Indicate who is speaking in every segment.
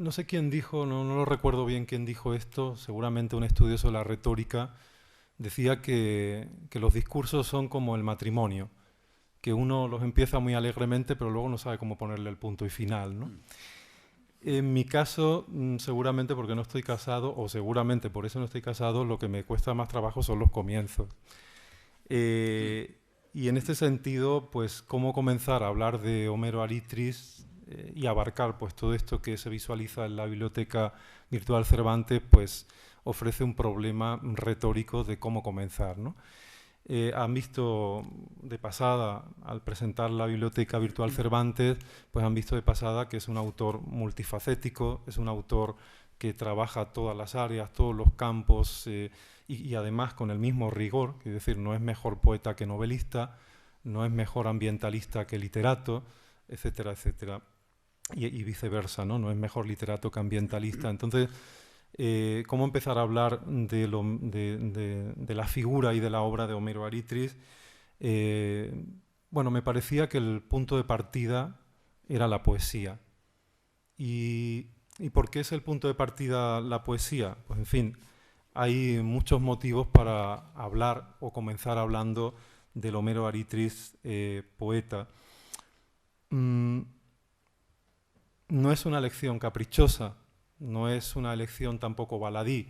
Speaker 1: no sé quién dijo, no lo recuerdo bien quién dijo esto, seguramente un estudioso de la retórica, decía que los discursos son como el matrimonio, que uno los empieza muy alegremente, pero luego no sabe cómo ponerle el punto y final, ¿no? En mi caso, seguramente porque no estoy casado, o seguramente por eso no estoy casado, lo que me cuesta más trabajo son los comienzos. Y en este sentido, pues, cómo comenzar a hablar de Homero Aritris y abarcar pues, todo esto que se visualiza en la Biblioteca Virtual Cervantes, pues ofrece un problema retórico de cómo comenzar, ¿no? Han visto de pasada, al presentar la Biblioteca Virtual Cervantes, pues han visto de pasada que es un autor multifacético, es un autor que trabaja todas las áreas, todos los campos, y además con el mismo rigor, es decir, no es mejor poeta que novelista, no es mejor ambientalista que literato, etcétera, etcétera. Y viceversa, ¿no? No es mejor literato que ambientalista. Entonces, cómo empezar a hablar de la figura y de la obra de Homero Aritris. Bueno, me parecía que el punto de partida era la poesía. ¿Y por qué es el punto de partida la poesía? Pues en fin, hay muchos motivos para hablar o comenzar hablando del Homero Aritris poeta. No es una elección caprichosa, no es una elección tampoco baladí.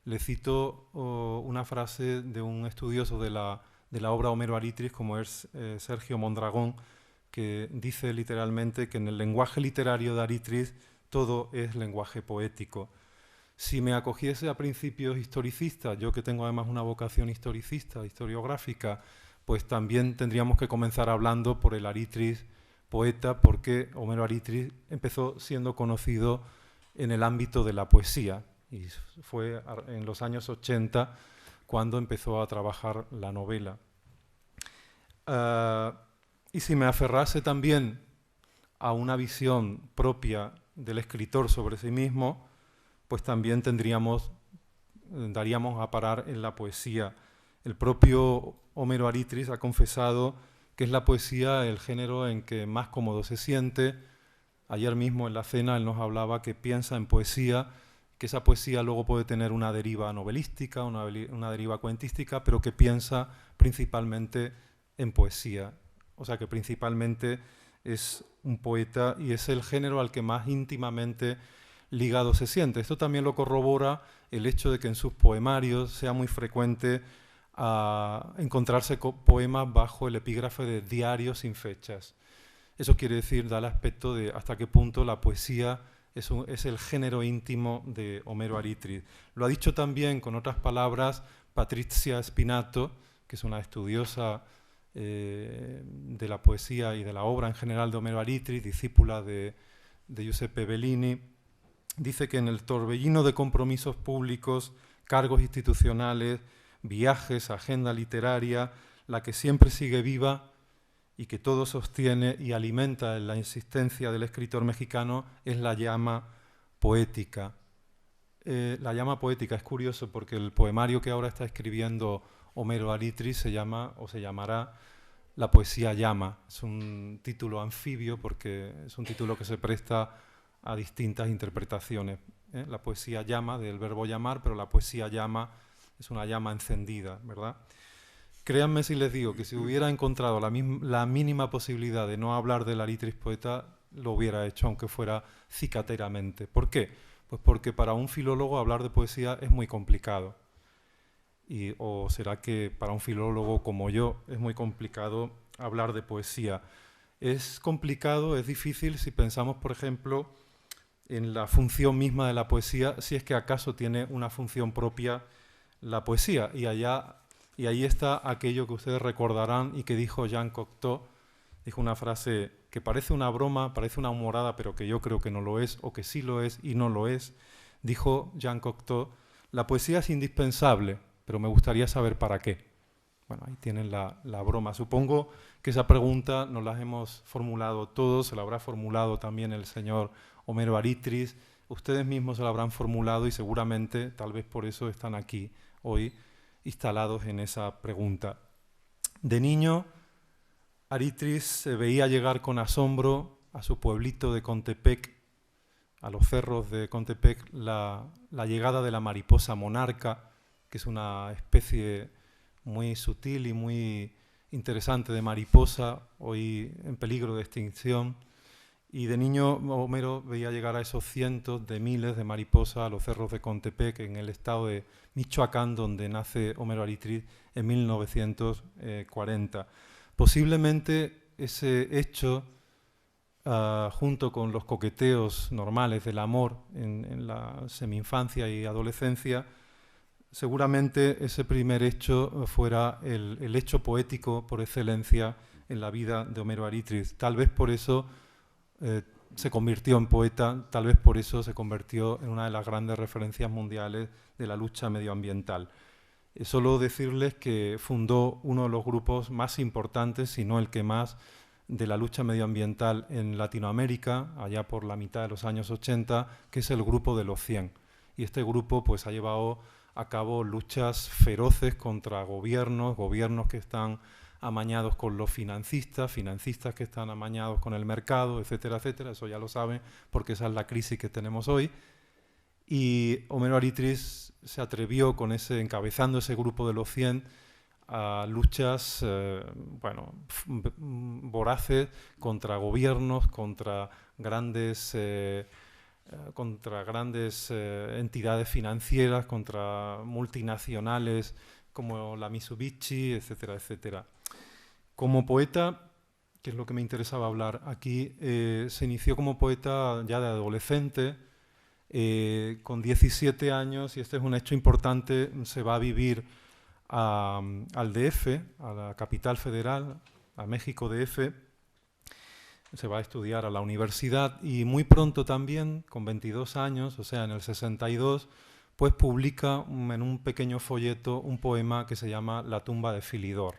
Speaker 1: Le cito una frase de un estudioso de la obra Homero Aritris, como es Sergio Mondragón, que dice literalmente que en el lenguaje literario de Aritris todo es lenguaje poético. Si me acogiese a principios historicistas, yo que tengo además una vocación historicista, historiográfica, pues también tendríamos que comenzar hablando por el Aritris poeta, porque Homero Aritris empezó siendo conocido en el ámbito de la poesía, y fue en los años 80 cuando empezó a trabajar la novela. Y si me aferrase también a una visión propia del escritor sobre sí mismo, pues también daríamos a parar en la poesía. El propio Homero Aritris ha confesado que es la poesía el género en que más cómodo se siente. Ayer mismo en la cena él nos hablaba que piensa en poesía, que esa poesía luego puede tener una deriva novelística, una deriva cuentística, pero que piensa principalmente en poesía. O sea que principalmente es un poeta y es el género al que más íntimamente ligado se siente. Esto también lo corrobora el hecho de que en sus poemarios sea muy frecuente encontrarse poemas bajo el epígrafe de diario sin fechas. Eso quiere decir, da el aspecto de hasta qué punto la poesía es el género íntimo de Homero Aritris. Lo ha dicho también, con otras palabras, Patrizia Spinato, que es una estudiosa de la poesía y de la obra en general de Homero Aritris, discípula de Giuseppe Bellini. Dice que en el torbellino de compromisos públicos, cargos institucionales, viajes, agenda literaria, la que siempre sigue viva y que todo sostiene y alimenta la insistencia del escritor mexicano es la llama poética. La llama poética es curioso porque el poemario que ahora está escribiendo Homero Aritris se llama o se llamará La poesía llama. Es un título anfibio porque es un título que se presta a distintas interpretaciones. La poesía llama, del verbo llamar, pero la poesía llama es una llama encendida, ¿verdad? Créanme si les digo que si hubiera encontrado la mínima posibilidad de no hablar del Aritris poeta, lo hubiera hecho, aunque fuera cicateramente. ¿Por qué? Pues porque para un filólogo hablar de poesía es muy complicado. ¿O será que para un filólogo como yo es muy complicado hablar de poesía? Es complicado, es difícil si pensamos, por ejemplo, en la función misma de la poesía, si es que acaso tiene una función propia la poesía. Y ahí está aquello que ustedes recordarán y que dijo Jean Cocteau. Dijo una frase que parece una broma, parece una humorada, pero que yo creo que no lo es, o que sí lo es y no lo es. Dijo Jean Cocteau: la poesía es indispensable, pero me gustaría saber para qué. Bueno, ahí tienen la broma. Supongo que esa pregunta nos la hemos formulado todos, se la habrá formulado también el señor Homero Aritris, ustedes mismos se la habrán formulado y seguramente, tal vez por eso están aquí hoy, instalados en esa pregunta. De niño, Aritris se veía llegar con asombro a su pueblito de Contepec a los cerros de Contepec la llegada de la mariposa monarca, que es una especie muy sutil y muy interesante de mariposa, hoy en peligro de extinción. Y de niño Homero veía llegar a esos cientos de miles de mariposas a los cerros de Contepec, en el estado de Michoacán, donde nace Homero Aritris en 1940. Posiblemente ese hecho, junto con los coqueteos normales del amor en la semi-infancia y adolescencia, seguramente ese primer hecho fuera el hecho poético por excelencia en la vida de Homero Aritris. Tal vez por eso se convirtió en poeta, tal vez por eso se convirtió en una de las grandes referencias mundiales de la lucha medioambiental. Solo decirles que fundó uno de los grupos más importantes, si no el que más, de la lucha medioambiental en Latinoamérica, allá por la mitad de los años 80, que es el Grupo de los 100. Y este grupo pues, ha llevado a cabo luchas feroces contra gobiernos que están amañados con los financistas que están amañados con el mercado, etcétera, etcétera. Eso ya lo saben porque esa es la crisis que tenemos hoy. Y Homero Aritris se atrevió encabezando ese grupo de los 100 a luchas voraces contra gobiernos, contra grandes entidades financieras, contra multinacionales como la Mitsubishi, etcétera, etcétera. Como poeta, que es lo que me interesaba hablar aquí, se inició como poeta ya de adolescente, con 17 años, y este es un hecho importante, se va a vivir al DF, a la capital federal, a México DF, se va a estudiar a la universidad y muy pronto también, con 22 años, o sea, en el 62, pues publica en un pequeño folleto un poema que se llama La tumba de Filidor.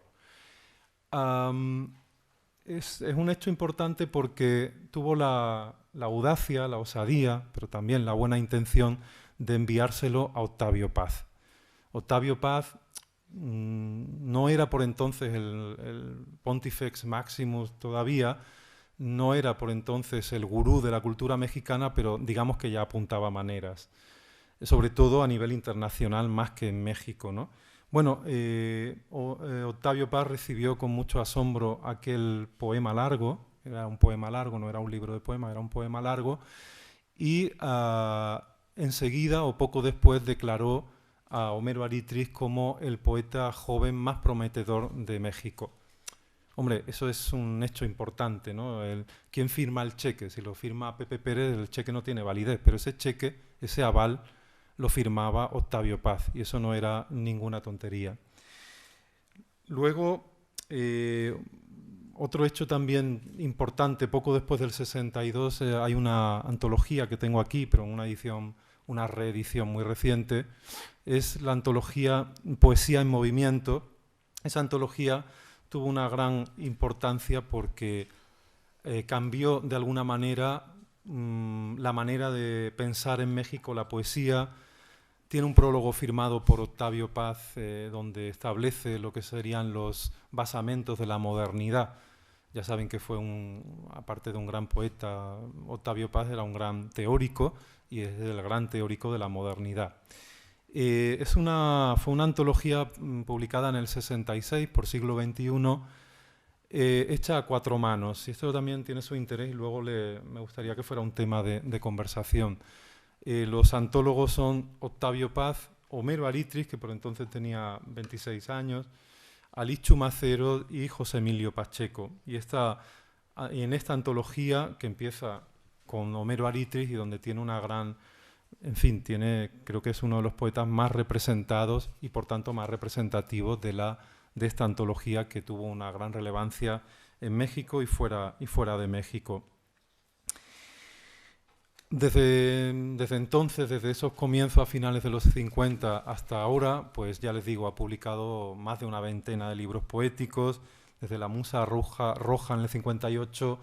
Speaker 1: Es un hecho importante porque tuvo la audacia, la osadía, pero también la buena intención de enviárselo a Octavio Paz. Octavio Paz no era por entonces el Pontifex Maximus todavía, no era por entonces el gurú de la cultura mexicana, pero digamos que ya apuntaba maneras, sobre todo a nivel internacional más que en México, ¿no? Bueno, Octavio Paz recibió con mucho asombro aquel poema largo, era un poema largo, no era un libro de poemas, era un poema largo, y enseguida o poco después declaró a Homero Aritris como el poeta joven más prometedor de México. Hombre, eso es un hecho importante, ¿no? ¿Quién firma el cheque? Si lo firma Pepe Pérez, el cheque no tiene validez, pero ese cheque, ese aval, lo firmaba Octavio Paz, y eso no era ninguna tontería. Luego, otro hecho también importante, poco después del 62, hay una antología que tengo aquí, pero en una reedición muy reciente, es la antología Poesía en Movimiento. Esa antología tuvo una gran importancia porque cambió de alguna manera la manera de pensar en México la poesía. Tiene un prólogo firmado por Octavio Paz donde establece lo que serían los basamentos de la modernidad. Ya saben que aparte de un gran poeta, Octavio Paz era un gran teórico y es el gran teórico de la modernidad. Fue una antología publicada en el 66 por Siglo XXI, hecha a 4 manos. Y esto también tiene su interés y luego me gustaría que fuera un tema de conversación. Los antólogos son Octavio Paz, Homero Aritris, que por entonces tenía 26 años, Alix Chumacero y José Emilio Pacheco. Y en esta antología, que empieza con Homero Aritris y donde tiene una gran... En fin, creo que es uno de los poetas más representados y por tanto más representativos de esta antología, que tuvo una gran relevancia en México y fuera de México. Desde entonces, desde esos comienzos a finales de los 50 hasta ahora, pues ya les digo, ha publicado más de una veintena de libros poéticos, desde La Musa Roja en el 58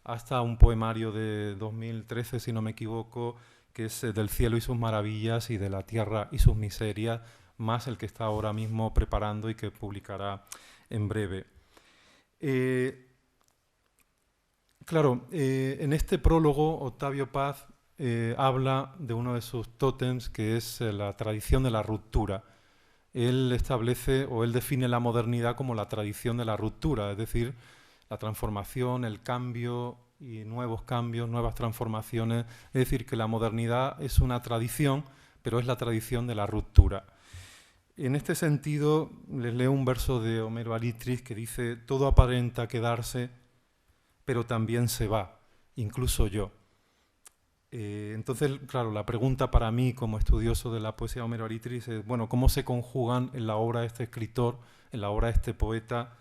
Speaker 1: hasta un poemario de 2013, si no me equivoco, que es Del cielo y sus maravillas y de la tierra y sus miserias, más el que está ahora mismo preparando y que publicará en breve. Claro, en este prólogo Octavio Paz habla de uno de sus tótems, que es la tradición de la ruptura. Él establece o él define la modernidad como la tradición de la ruptura, es decir, la transformación, el cambio y nuevos cambios, nuevas transformaciones. Es decir, que la modernidad es una tradición, pero es la tradición de la ruptura. En este sentido, les leo un verso de Homero Aritris que dice: todo aparenta quedarse, pero también se va, incluso yo. Entonces, claro, la pregunta para mí como estudioso de la poesía de Homero Aritris es, bueno, ¿cómo se conjugan en la obra de este escritor, en la obra de este poeta,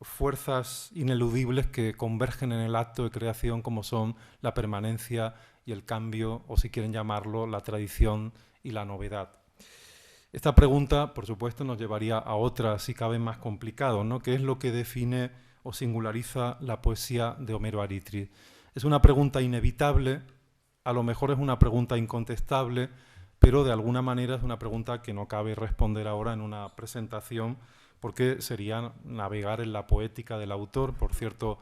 Speaker 1: fuerzas ineludibles que convergen en el acto de creación, como son la permanencia y el cambio, o si quieren llamarlo, la tradición y la novedad? Esta pregunta, por supuesto, nos llevaría a otra, si cabe, más complicado, ¿no? ¿Qué es lo que define o singulariza la poesía de Homero Aritris? Es una pregunta inevitable, a lo mejor es una pregunta incontestable, pero de alguna manera es una pregunta que no cabe responder ahora en una presentación, porque sería navegar en la poética del autor. Por cierto,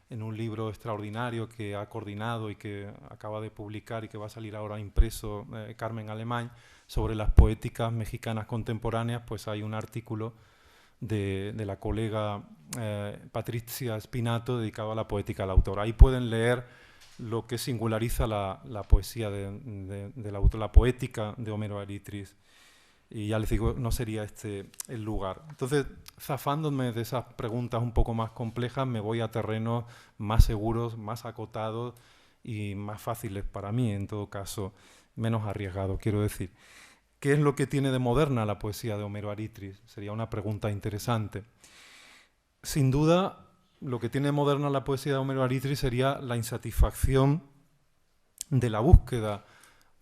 Speaker 1: en un libro extraordinario que ha coordinado y que acaba de publicar y que va a salir ahora impreso Carmen Alemany, sobre las poéticas mexicanas contemporáneas, pues hay un artículo de la colega Patricia Spinato dedicado a la poética del autor. Ahí pueden leer lo que singulariza la poesía del autor, la poética de Homero Aritris. Y ya les digo, no sería este el lugar. Entonces, zafándome de esas preguntas un poco más complejas, me voy a terrenos más seguros, más acotados y más fáciles para mí, en todo caso, menos arriesgados, quiero decir. ¿Qué es lo que tiene de moderna la poesía de Homero Aritris? Sería una pregunta interesante. Sin duda, lo que tiene de moderna la poesía de Homero Aritris sería la insatisfacción de la búsqueda,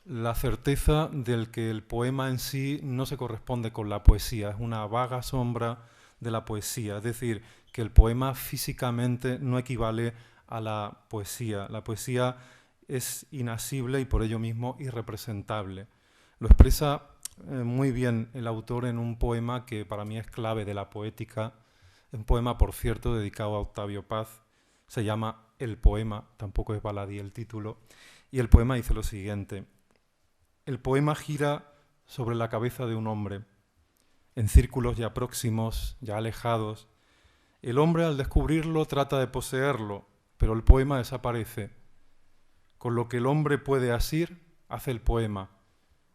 Speaker 1: la certeza del que el poema en sí no se corresponde con la poesía, es una vaga sombra de la poesía, es decir, que el poema físicamente no equivale a la poesía. La poesía es inasible y por ello mismo irrepresentable. Lo expresa muy bien el autor en un poema que para mí es clave de la poética, un poema, por cierto, dedicado a Octavio Paz. Se llama El poema, tampoco es baladí el título, y el poema dice lo siguiente: el poema gira sobre la cabeza de un hombre, en círculos ya próximos, ya alejados. El hombre, al descubrirlo, trata de poseerlo, pero el poema desaparece. Con lo que el hombre puede asir, hace el poema.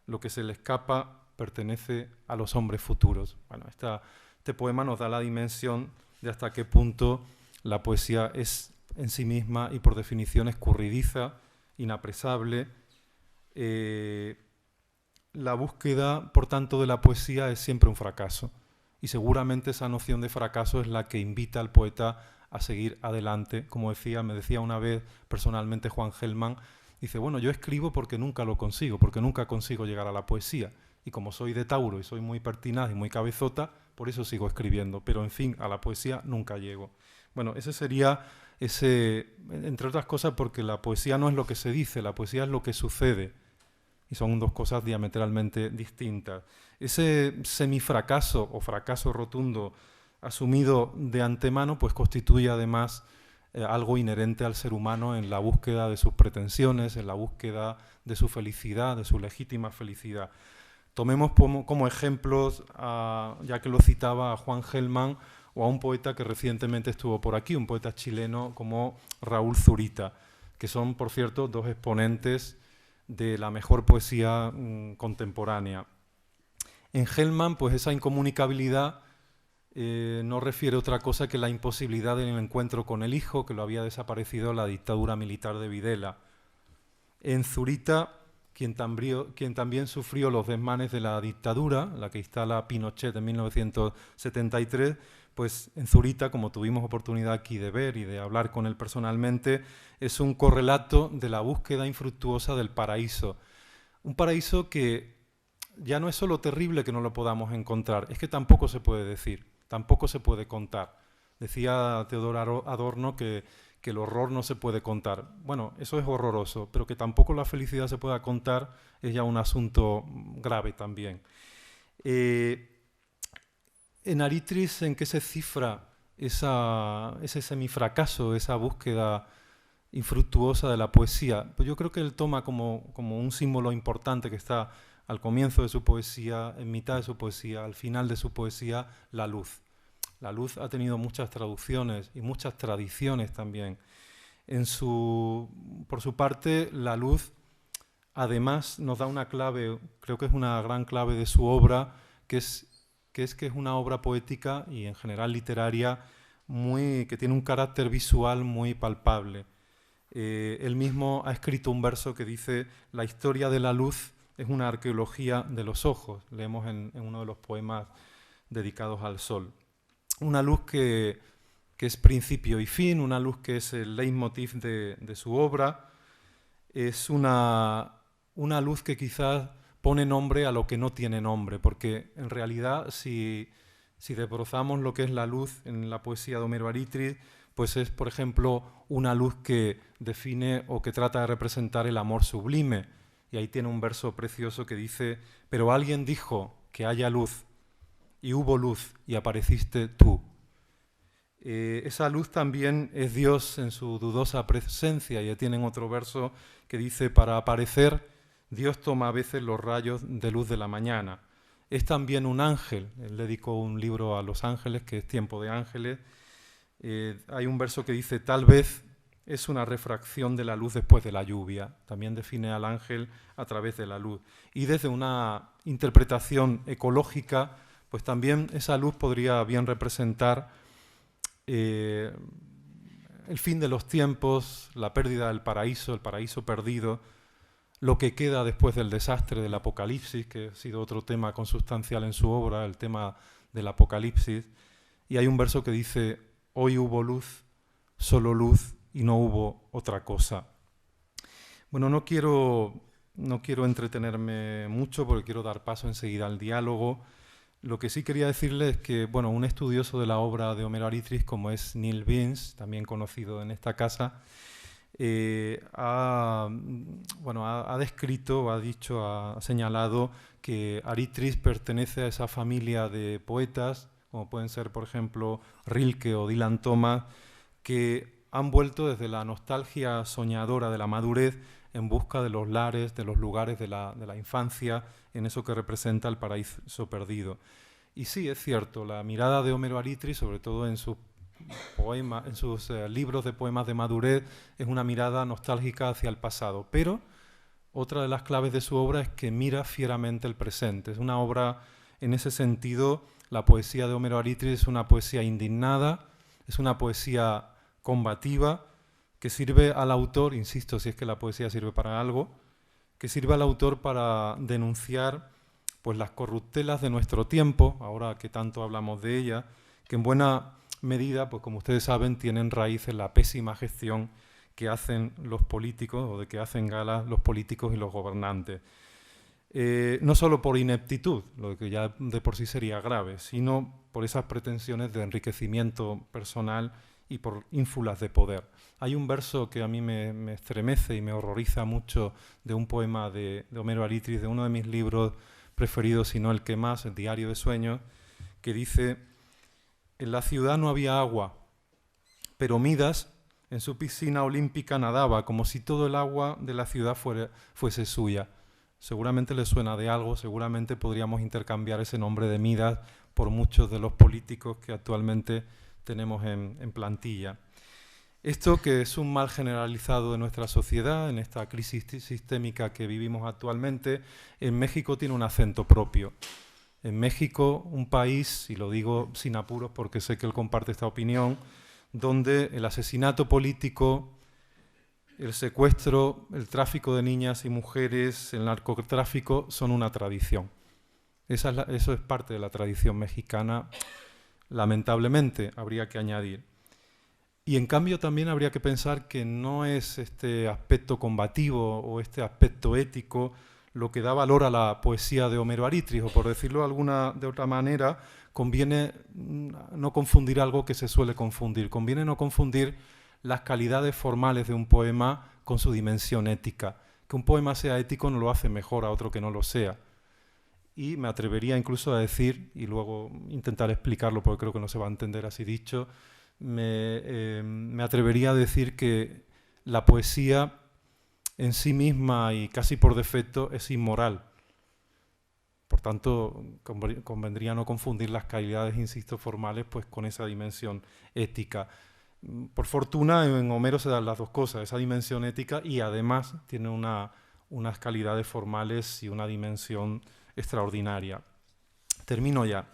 Speaker 1: Lo que se le escapa pertenece a los hombres futuros. Bueno, este poema nos da la dimensión de hasta qué punto la poesía es en sí misma y por definición escurridiza, inapresable. La búsqueda, por tanto, de la poesía es siempre un fracaso. Y seguramente esa noción de fracaso es la que invita al poeta a seguir adelante. Como me decía una vez personalmente Juan Gelman, dice, bueno, yo escribo porque nunca lo consigo, porque nunca consigo llegar a la poesía. Y como soy de Tauro y soy muy pertinaz y muy cabezota, por eso sigo escribiendo. Pero, en fin, a la poesía nunca llego. Bueno, ese sería, entre otras cosas, porque la poesía no es lo que se dice, la poesía es lo que sucede. Y son dos cosas diametralmente distintas. Ese semifracaso o fracaso rotundo asumido de antemano, pues constituye además algo inherente al ser humano en la búsqueda de sus pretensiones, en la búsqueda de su felicidad, de su legítima felicidad. Tomemos como ejemplos, ya que lo citaba, a Juan Gelman o a un poeta que recientemente estuvo por aquí, un poeta chileno como Raúl Zurita, que son, por cierto, dos exponentes de la mejor poesía contemporánea. En Gelman, pues esa incomunicabilidad no refiere a otra cosa que la imposibilidad del encuentro con el hijo, que lo había desaparecido la dictadura militar de Videla. En Zurita, quien también sufrió los desmanes de la dictadura, la que instala Pinochet en 1973, pues en Zurita, como tuvimos oportunidad aquí de ver y de hablar con él personalmente, es un correlato de la búsqueda infructuosa del paraíso. Un paraíso que ya no es solo terrible que no lo podamos encontrar, es que tampoco se puede decir, tampoco se puede contar. Decía Theodor Adorno que el horror no se puede contar. Bueno, eso es horroroso, pero que tampoco la felicidad se pueda contar es ya un asunto grave también. En Aritris, ¿en qué se cifra ese semifracaso, esa búsqueda infructuosa de la poesía. Pues yo creo que él toma como un símbolo importante que está al comienzo de su poesía, en mitad de su poesía, al final de su poesía, la luz. La luz ha tenido muchas traducciones y muchas tradiciones también. Por su parte, la luz además nos da una clave, creo que es una gran clave de su obra, que es una obra poética y en general literaria que tiene un carácter visual muy palpable. Él mismo ha escrito un verso que dice: la historia de la luz es una arqueología de los ojos. Leemos en uno de los poemas dedicados al sol. Una luz que es principio y fin, una luz que es el leitmotiv de su obra. Es una luz que quizás pone nombre a lo que no tiene nombre, porque en realidad si desbrozamos lo que es la luz en la poesía de Homero Arítriz, pues es, por ejemplo, una luz que define o que trata de representar el amor sublime. Y ahí tiene un verso precioso que dice: pero alguien dijo que haya luz, y hubo luz, y apareciste tú. Esa luz también es Dios en su dudosa presencia, y tienen otro verso que dice: para aparecer, Dios toma a veces los rayos de luz de la mañana. Es también un ángel. Él dedicó un libro a los ángeles, que es Tiempo de Ángeles. Hay un verso que dice: tal vez es una refracción de la luz después de la lluvia. También define al ángel a través de la luz. Y desde una interpretación ecológica, pues también esa luz podría bien representar el fin de los tiempos, la pérdida del paraíso, el paraíso perdido, lo que queda después del desastre del Apocalipsis, que ha sido otro tema consustancial en su obra, el tema del Apocalipsis. Y hay un verso que dice: hoy hubo luz, solo luz, y no hubo otra cosa. Bueno, no quiero entretenerme mucho porque quiero dar paso enseguida al diálogo. Lo que sí quería decirles es que, bueno, un estudioso de la obra de Homero Arítriz, como es Neil Vince, también conocido en esta casa, ha descrito, ha señalado que Arítriz pertenece a esa familia de poetas, como pueden ser, por ejemplo, Rilke o Dylan Thomas, que han vuelto desde la nostalgia soñadora de la madurez en busca de los lares, de los lugares de la infancia, en eso que representa el paraíso perdido. Y sí, es cierto, la mirada de Homero Arítriz, sobre todo en sus libros de poemas de madurez, es una mirada nostálgica hacia el pasado. Pero otra de las claves de su obra es que mira fieramente el presente. Es una obra, en ese sentido, la poesía de Homero Arítriz es una poesía indignada, es una poesía combativa, que sirve al autor, insisto, si es que la poesía sirve para algo, que sirve al autor para denunciar pues las corruptelas de nuestro tiempo, ahora que tanto hablamos de ella, que en buena medida, pues como ustedes saben, tienen raíz en la pésima gestión que hacen los políticos, o de que hacen gala los políticos y los gobernantes. No solo por ineptitud, lo que ya de por sí sería grave, sino por esas pretensiones de enriquecimiento personal y por ínfulas de poder. Hay un verso que a mí me estremece y me horroriza mucho, de un poema de Homero Arítriz, de uno de mis libros preferidos, si no el que más, el Diario de Sueños, que dice: en la ciudad no había agua, pero Midas en su piscina olímpica nadaba como si todo el agua de la ciudad fuese suya. Seguramente le suena de algo, seguramente podríamos intercambiar ese nombre de Midas por muchos de los políticos que actualmente tenemos en plantilla. Esto, que es un mal generalizado de nuestra sociedad, en esta crisis sistémica que vivimos actualmente, en México tiene un acento propio. En México, un país, y lo digo sin apuros porque sé que él comparte esta opinión, donde el asesinato político, el secuestro, el tráfico de niñas y mujeres, el narcotráfico son una tradición. Eso es parte de la tradición mexicana, lamentablemente, habría que añadir. Y en cambio también habría que pensar que no es este aspecto combativo o este aspecto ético lo que da valor a la poesía de Homero Arítriz, o por decirlo de otra manera, conviene no confundir algo que se suele confundir. Conviene no confundir las calidades formales de un poema con su dimensión ética. Que un poema sea ético no lo hace mejor a otro que no lo sea. Y me atrevería incluso a decir, y luego intentar explicarlo porque creo que no se va a entender así dicho, me atrevería a decir que la poesía en sí misma y casi por defecto es inmoral. Por tanto, convendría no confundir las calidades, insisto, formales pues con esa dimensión ética. Por fortuna, en Homero se dan las dos cosas, esa dimensión ética y además tiene unas calidades formales y una dimensión extraordinaria. Termino ya,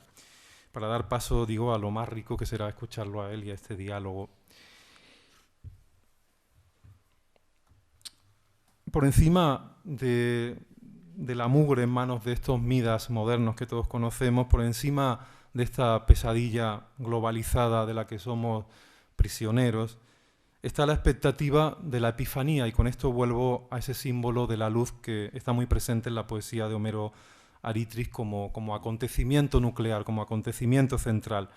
Speaker 1: para dar paso, digo, a lo más rico que será escucharlo a él y a este diálogo. Por encima de la mugre en manos de estos Midas modernos que todos conocemos, por encima de esta pesadilla globalizada de la que somos prisioneros, está la expectativa de la epifanía, y con esto vuelvo a ese símbolo de la luz que está muy presente en la poesía de Homero Aritris como acontecimiento nuclear, como acontecimiento central.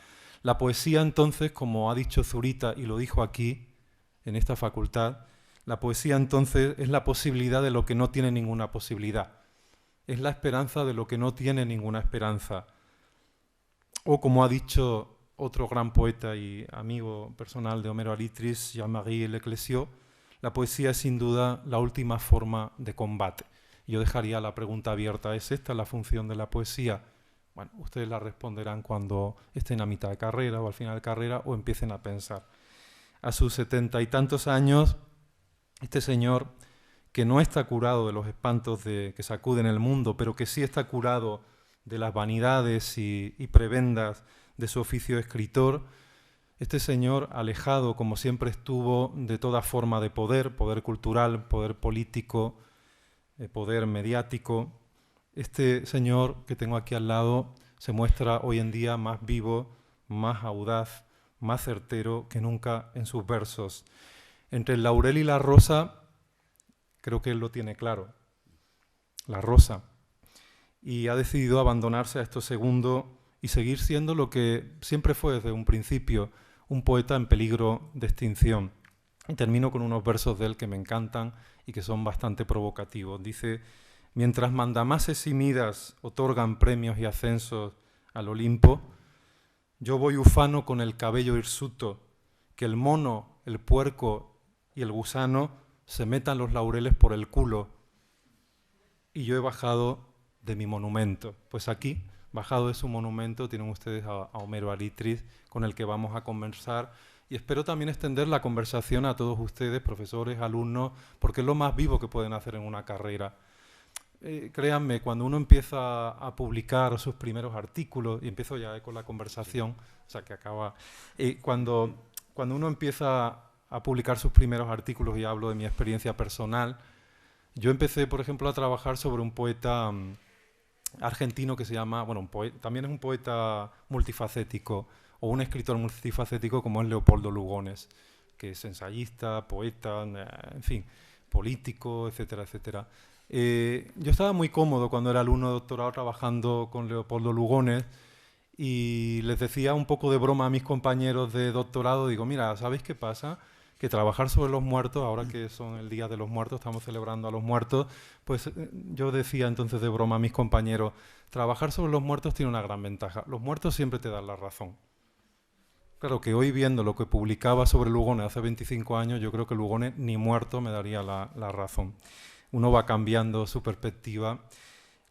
Speaker 1: La poesía entonces, como ha dicho Zurita y lo dijo aquí, en esta facultad, la poesía entonces es la posibilidad de lo que no tiene ninguna posibilidad. Es la esperanza de lo que no tiene ninguna esperanza. O como ha dicho otro gran poeta y amigo personal de Homero Aritris, Jean-Marie Leclésio, la poesía es sin duda la última forma de combate. Yo dejaría la pregunta abierta, ¿es esta la función de la poesía? Bueno, ustedes la responderán cuando estén a mitad de carrera o al final de carrera o empiecen a pensar. A sus 70 y tantos años, este señor, que no está curado de los espantos que sacuden el mundo, pero que sí está curado de las vanidades y prebendas de su oficio de escritor, este señor, alejado como siempre estuvo de toda forma de poder, poder cultural, poder político, poder mediático, este señor que tengo aquí al lado se muestra hoy en día más vivo, más audaz, más certero que nunca en sus versos. Entre el laurel y la rosa, creo que él lo tiene claro, la rosa, y ha decidido abandonarse a esto segundo y seguir siendo lo que siempre fue desde un principio, un poeta en peligro de extinción. Y termino con unos versos de él que me encantan y que son bastante provocativos. Dice: mientras mandamases y Midas otorgan premios y ascensos al Olimpo, yo voy ufano con el cabello hirsuto, que el mono, el puerco y el gusano se metan los laureles por el culo, y yo he bajado de mi monumento. Pues aquí, bajado de su monumento, tienen ustedes a Homero Aritris, con el que vamos a conversar, y espero también extender la conversación a todos ustedes, profesores, alumnos, porque es lo más vivo que pueden hacer en una carrera. Créanme, cuando uno empieza a publicar sus primeros artículos, y empiezo ya con la conversación, o sea que acaba, cuando uno empieza a publicar sus primeros artículos, y hablo de mi experiencia personal, yo empecé, por ejemplo, a trabajar sobre un poeta argentino que se llama, bueno, también es un poeta multifacético, o un escritor multifacético como es Leopoldo Lugones, que es ensayista, poeta, en fin, político, etcétera, etcétera. Yo estaba muy cómodo cuando era alumno de doctorado trabajando con Leopoldo Lugones, y les decía un poco de broma a mis compañeros de doctorado, digo, mira, ¿sabéis qué pasa? Que trabajar sobre los muertos, ahora que son el Día de los Muertos, estamos celebrando a los muertos, pues yo decía entonces de broma a mis compañeros, trabajar sobre los muertos tiene una gran ventaja, los muertos siempre te dan la razón. Claro que hoy, viendo lo que publicaba sobre Lugones hace 25 años, yo creo que Lugones ni muerto me daría la razón. Uno va cambiando su perspectiva.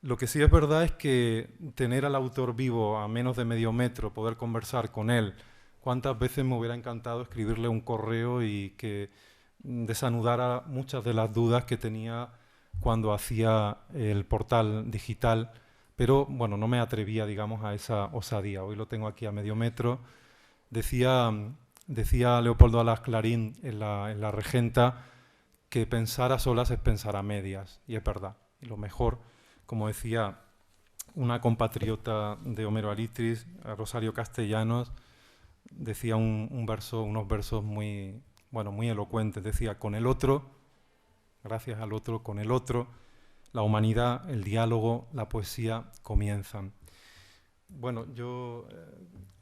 Speaker 1: Lo que sí es verdad es que tener al autor vivo a menos de medio metro, poder conversar con él, cuántas veces me hubiera encantado escribirle un correo y que desanudara muchas de las dudas que tenía cuando hacía el portal digital, pero bueno, no me atrevía, digamos, a esa osadía. Hoy lo tengo aquí a medio metro. Decía Leopoldo Alas Clarín en la Regenta que pensar a solas es pensar a medias, y es verdad. Y lo mejor, como decía una compatriota de Homero Aritris, Rosario Castellanos, decía unos versos muy, bueno, muy elocuentes. Decía, con el otro, gracias al otro, con el otro, la humanidad, el diálogo, la poesía comienzan. Bueno, yo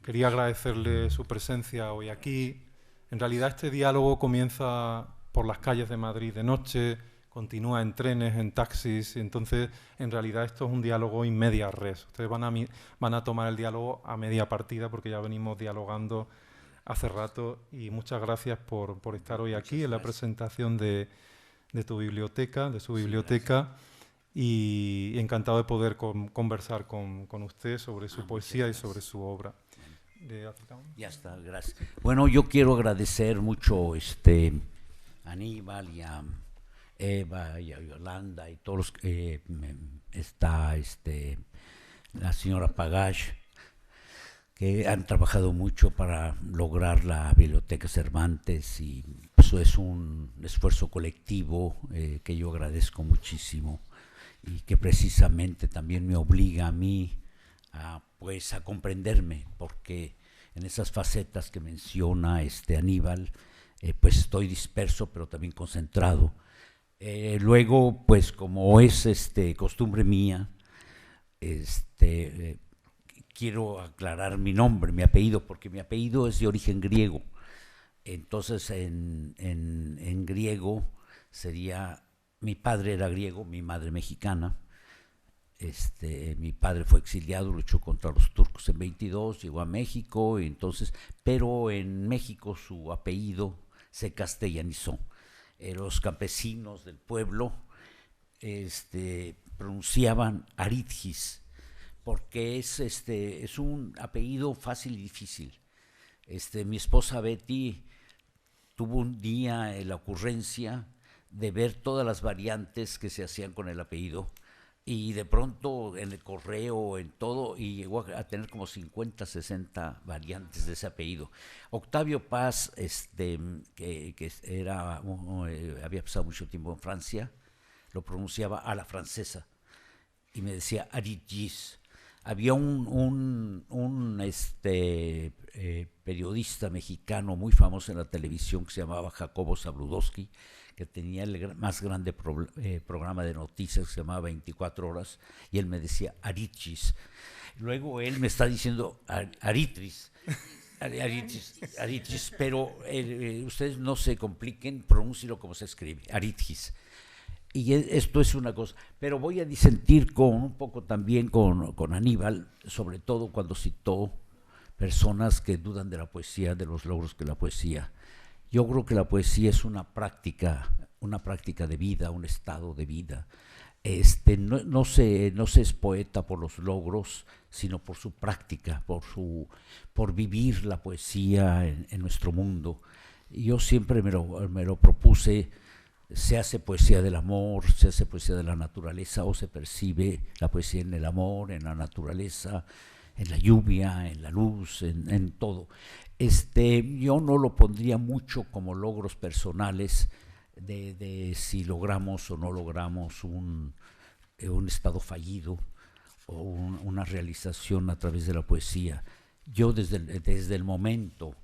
Speaker 1: quería agradecerle su presencia hoy aquí. En realidad este diálogo comienza por las calles de Madrid de noche, continúa en trenes, en taxis, y entonces en realidad esto es un diálogo in media res. Ustedes van a tomar el diálogo a media partida porque ya venimos dialogando hace rato, y muchas gracias por estar hoy aquí en la presentación de tu biblioteca, de su biblioteca, y encantado de poder conversar con usted sobre su poesía y sobre su obra.
Speaker 2: Ya está, gracias. Bueno, yo quiero agradecer mucho a Aníbal y a Eva y a Yolanda y todos los que está la señora Pagash, que han trabajado mucho para lograr la Biblioteca Cervantes, y eso es un esfuerzo colectivo que yo agradezco muchísimo y que precisamente también me obliga a mí pues a comprenderme, porque en esas facetas que menciona Aníbal, pues estoy disperso pero también concentrado. Luego, pues como es costumbre mía, quiero aclarar mi nombre, mi apellido, porque mi apellido es de origen griego. Entonces, en griego sería, mi padre era griego, mi madre mexicana. Mi padre fue exiliado, luchó contra los turcos en 22, llegó a México, y entonces, pero en México su apellido se castellanizó. Los campesinos del pueblo pronunciaban Aritgis, porque es un apellido fácil y difícil. Mi esposa Betty tuvo un día la ocurrencia de ver todas las variantes que se hacían con el apellido, y de pronto en el correo, en todo, y llegó a tener como 50, 60 variantes de ese apellido. Octavio Paz, que era, había pasado mucho tiempo en Francia, lo pronunciaba a la francesa y me decía Aritgis. Había un periodista mexicano muy famoso en la televisión que se llamaba Jacobo Zabludowski, que tenía el más grande programa de noticias que se llamaba 24 horas, y él me decía Aritgis. Luego él me está diciendo Aritris, Aritgis, pero ustedes no se compliquen, pronúncielo como se escribe, Aritgis. Y esto es una cosa, pero voy a disentir un poco también con Aníbal, sobre todo cuando citó personas que dudan de la poesía, de los logros que la poesía. Yo creo que la poesía es una práctica de vida, un estado de vida. No se es poeta por los logros, sino por su práctica, por vivir la poesía en nuestro mundo. Y yo siempre me lo propuse. Se hace poesía del amor, se hace poesía de la naturaleza, o se percibe la poesía en el amor, en la naturaleza, en la lluvia, en la luz, en todo. Yo no lo pondría mucho como logros personales de si logramos o no logramos un estado fallido o una realización a través de la poesía. Yo desde el momento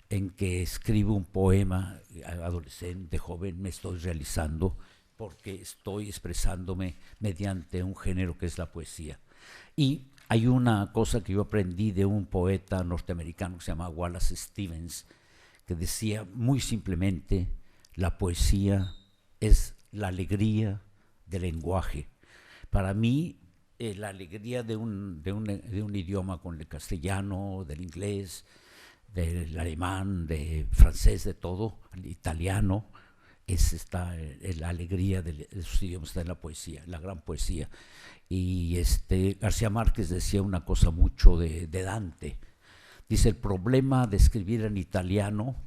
Speaker 2: en que escribo un poema, adolescente, joven, me estoy realizando, porque estoy expresándome mediante un género que es la poesía. Y hay una cosa que yo aprendí de un poeta norteamericano que se llama Wallace Stevens, que decía muy simplemente: la poesía es la alegría del lenguaje. Para mí, la alegría de un idioma, con el castellano, del inglés, del alemán, del francés, de todo, el italiano, la alegría de esos idiomas está en la poesía, en la gran poesía. Y García Márquez decía una cosa mucho de Dante. Dice: el problema de escribir en italiano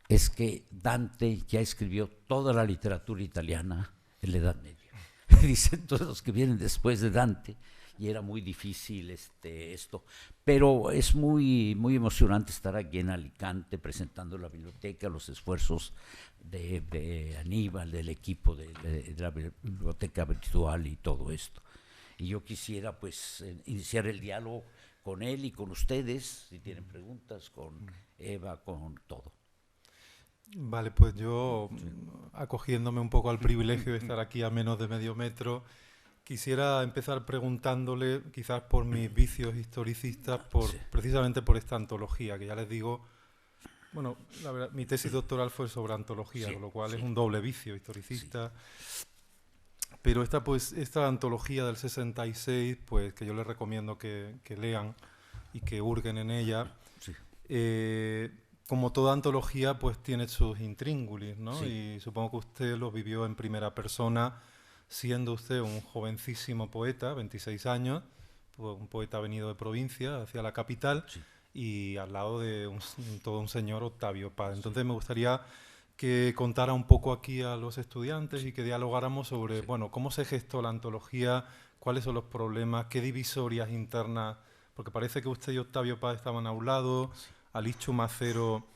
Speaker 2: es que Dante ya escribió toda la literatura italiana en la Edad Media. Dicen todos los que vienen después de Dante, y era muy difícil esto. Pero es muy, muy emocionante estar aquí en Alicante presentando la biblioteca, los esfuerzos de Aníbal, del equipo de la biblioteca virtual y todo esto. Y yo quisiera pues iniciar el diálogo con él y con ustedes, si tienen preguntas, con Eva, con todo.
Speaker 1: Vale, pues yo, acogiéndome un poco al privilegio de estar aquí a menos de medio metro, quisiera empezar preguntándole, quizás por mis vicios historicistas, precisamente por esta antología, que ya les digo, bueno, la verdad, mi tesis doctoral fue sobre antología, con lo cual es un doble vicio historicista. Pero esta antología del 66, pues que yo les recomiendo que lean y que hurguen en ella, Como toda antología, pues tiene sus intríngulis, ¿no?
Speaker 2: Sí,
Speaker 1: Y supongo que usted lo vivió en primera persona, siendo usted un jovencísimo poeta, 26 años, un poeta venido de provincia hacia la capital,
Speaker 2: sí,
Speaker 1: y al lado de todo un señor, Octavio Paz.
Speaker 2: sí,
Speaker 1: Entonces me gustaría que contara un poco aquí a los estudiantes y que dialogáramos sobre,
Speaker 2: sí,
Speaker 1: bueno, cómo se gestó la antología, cuáles son los problemas, qué divisorias internas, porque parece que usted y Octavio Paz estaban a un lado,
Speaker 2: sí,
Speaker 1: Alix Macero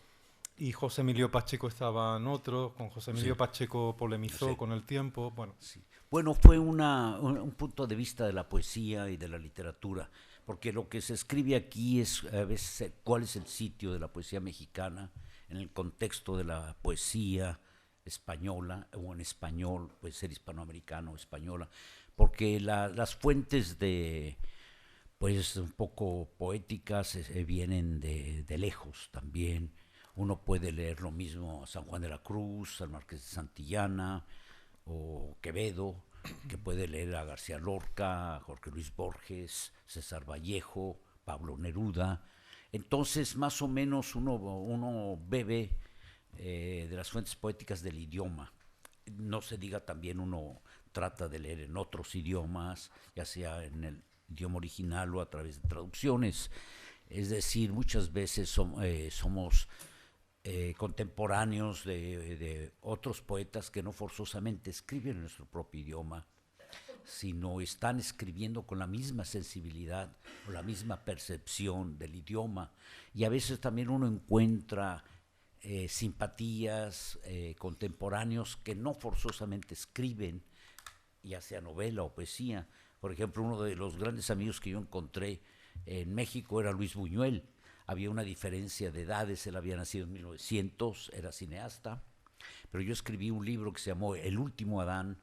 Speaker 1: y José Emilio Pacheco estaban otros, con José
Speaker 2: sí,
Speaker 1: Emilio Pacheco polemizó
Speaker 2: sí,
Speaker 1: con el tiempo, bueno,
Speaker 2: sí. Bueno, fue un punto de vista de la poesía y de la literatura, porque lo que se escribe aquí es a veces cuál es el sitio de la poesía mexicana en el contexto de la poesía española o en español, puede ser hispanoamericano o española, porque las fuentes de pues un poco poéticas vienen de lejos también. Uno puede leer lo mismo a San Juan de la Cruz, al Marqués de Santillana o Quevedo, que puede leer a García Lorca, a Jorge Luis Borges, César Vallejo, Pablo Neruda. Entonces, más o menos uno bebe de las fuentes poéticas del idioma. No se diga también uno trata de leer en otros idiomas, ya sea en el idioma original o a través de traducciones. Es decir, muchas veces somos contemporáneos de otros poetas que no forzosamente escriben en nuestro propio idioma, sino están escribiendo con la misma sensibilidad o la misma percepción del idioma. Y a veces también uno encuentra simpatías contemporáneos que no forzosamente escriben, ya sea novela o poesía. Por ejemplo, uno de los grandes amigos que yo encontré en México era Luis Buñuel. Había una diferencia de edades, él había nacido en 1900, era cineasta, pero yo escribí un libro que se llamó El último Adán,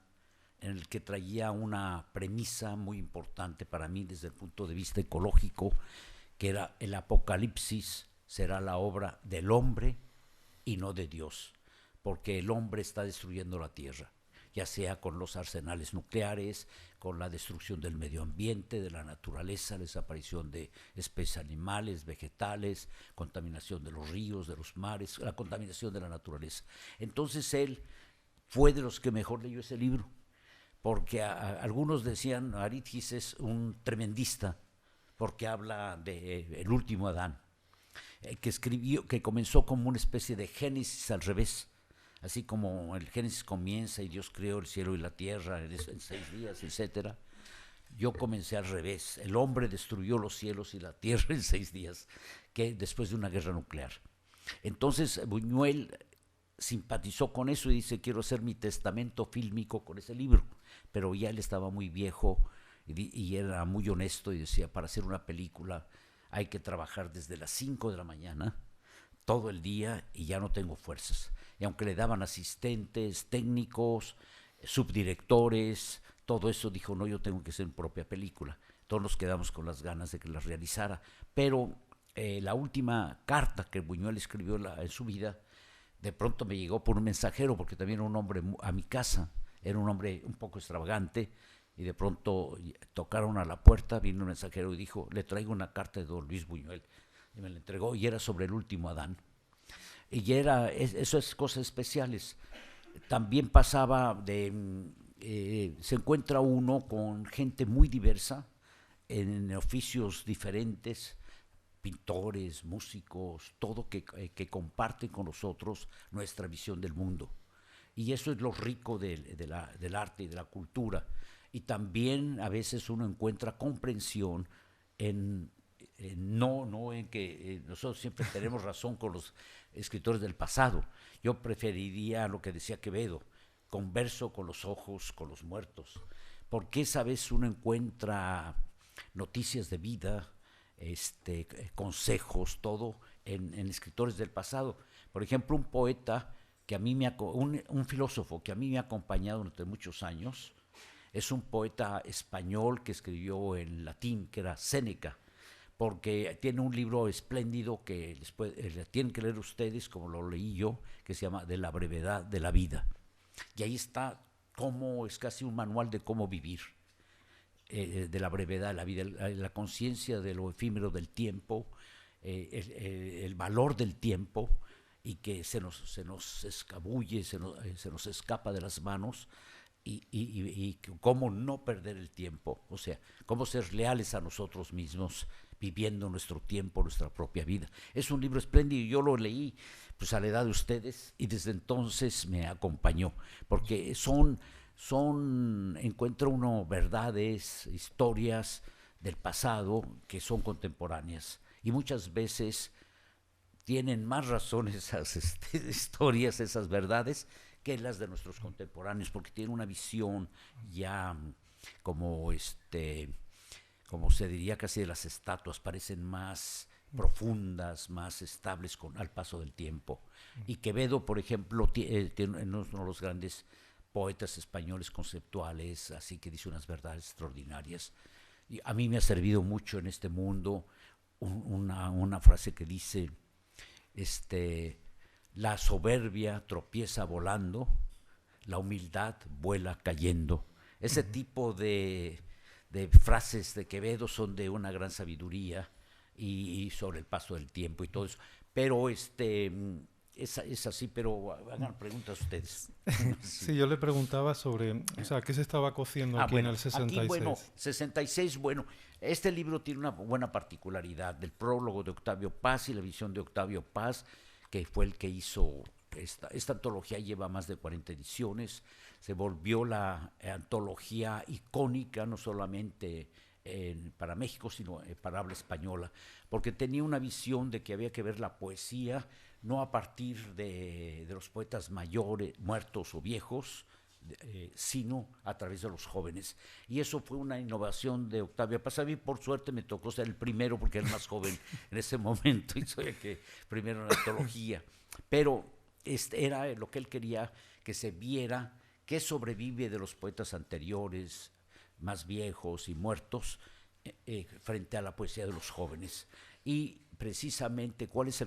Speaker 2: en el que traía una premisa muy importante para mí desde el punto de vista ecológico, que era el apocalipsis será la obra del hombre y no de Dios, porque el hombre está destruyendo la tierra, ya sea con los arsenales nucleares, con la destrucción del medio ambiente, de la naturaleza, la desaparición de especies animales, vegetales, contaminación de los ríos, de los mares, la contaminación de la naturaleza. Entonces él fue de los que mejor leyó ese libro, porque algunos decían Aritgis es un tremendista, porque habla de el último Adán, que escribió, que comenzó como una especie de Génesis al revés, así como el Génesis comienza y Dios creó el cielo y la tierra en 6 días, etcétera. Yo comencé al revés. El hombre destruyó los cielos y la tierra en 6 días, que después de una guerra nuclear. Entonces Buñuel simpatizó con eso y dice, quiero hacer mi testamento fílmico con ese libro. Pero ya él estaba muy viejo y era muy honesto y decía, para hacer una película hay que trabajar desde las 5 de la mañana todo el día y ya no tengo fuerzas. Y aunque le daban asistentes, técnicos, subdirectores, todo eso, dijo, no, yo tengo que hacer mi propia película. Todos nos quedamos con las ganas de que la realizara. Pero la última carta que Buñuel escribió en su vida, de pronto me llegó por un mensajero, porque también era un hombre a mi casa, era un hombre un poco extravagante, y de pronto tocaron a la puerta, vino un mensajero y dijo, le traigo una carta de don Luis Buñuel. Y me la entregó y era sobre el último Adán. Y era esas cosas especiales. También pasaba se encuentra uno con gente muy diversa, en oficios diferentes, pintores, músicos, todo que comparten con nosotros nuestra visión del mundo. Y eso es lo rico del arte y de la cultura. Y también a veces uno encuentra comprensión en, no en que nosotros siempre tenemos razón con los escritores del pasado. Yo preferiría lo que decía Quevedo, converso con los ojos, con los muertos. Porque esa vez uno encuentra noticias de vida, consejos, todo en escritores del pasado. Por ejemplo, un poeta que a mí un filósofo que a mí me ha acompañado durante muchos años, es un poeta español que escribió en latín, que era Séneca, porque tiene un libro espléndido que tienen que leer ustedes, como lo leí yo, que se llama De la brevedad de la vida. Y ahí está cómo es casi un manual de cómo vivir, de la brevedad de la vida, la conciencia de lo efímero del tiempo, el valor del tiempo y que se nos escabulle, se nos escapa de las manos y cómo no perder el tiempo, o sea, cómo ser leales a nosotros mismos viviendo nuestro tiempo, nuestra propia vida. Es un libro espléndido, yo lo leí pues a la edad de ustedes y desde entonces me acompañó, porque encuentra uno verdades, historias del pasado que son contemporáneas y muchas veces tienen más razón esas historias, esas verdades, que las de nuestros contemporáneos, porque tienen una visión ya como como se diría casi de las estatuas, parecen más profundas, más estables al paso del tiempo. Y Quevedo, por ejemplo, tiene uno de los grandes poetas españoles conceptuales, así que dice unas verdades extraordinarias. Y a mí me ha servido mucho en este mundo una frase que dice, la soberbia tropieza volando, la humildad vuela cayendo. Ese tipo de frases de Quevedo son de una gran sabiduría y sobre el paso del tiempo y todo eso. Pero es así, pero hagan preguntas ustedes.
Speaker 1: Sí, yo le preguntaba sobre, o sea, ¿qué se estaba cociendo aquí en el 66?
Speaker 2: Aquí, bueno, 66, bueno, este libro tiene una buena particularidad del prólogo de Octavio Paz y la visión de Octavio Paz, que fue el que hizo esta antología, lleva más de 40 ediciones, se volvió la antología icónica, no solamente para México, sino para habla española, porque tenía una visión de que había que ver la poesía no a partir de los poetas mayores, muertos o viejos, sino a través de los jóvenes. Y eso fue una innovación de Octavio Paz. A mí, por suerte, me tocó ser el primero, porque era el más joven en ese momento, y soy el que primero en la antología. Pero era lo que él quería, que se viera qué sobrevive de los poetas anteriores, más viejos y muertos, frente a la poesía de los jóvenes. Y precisamente cuál es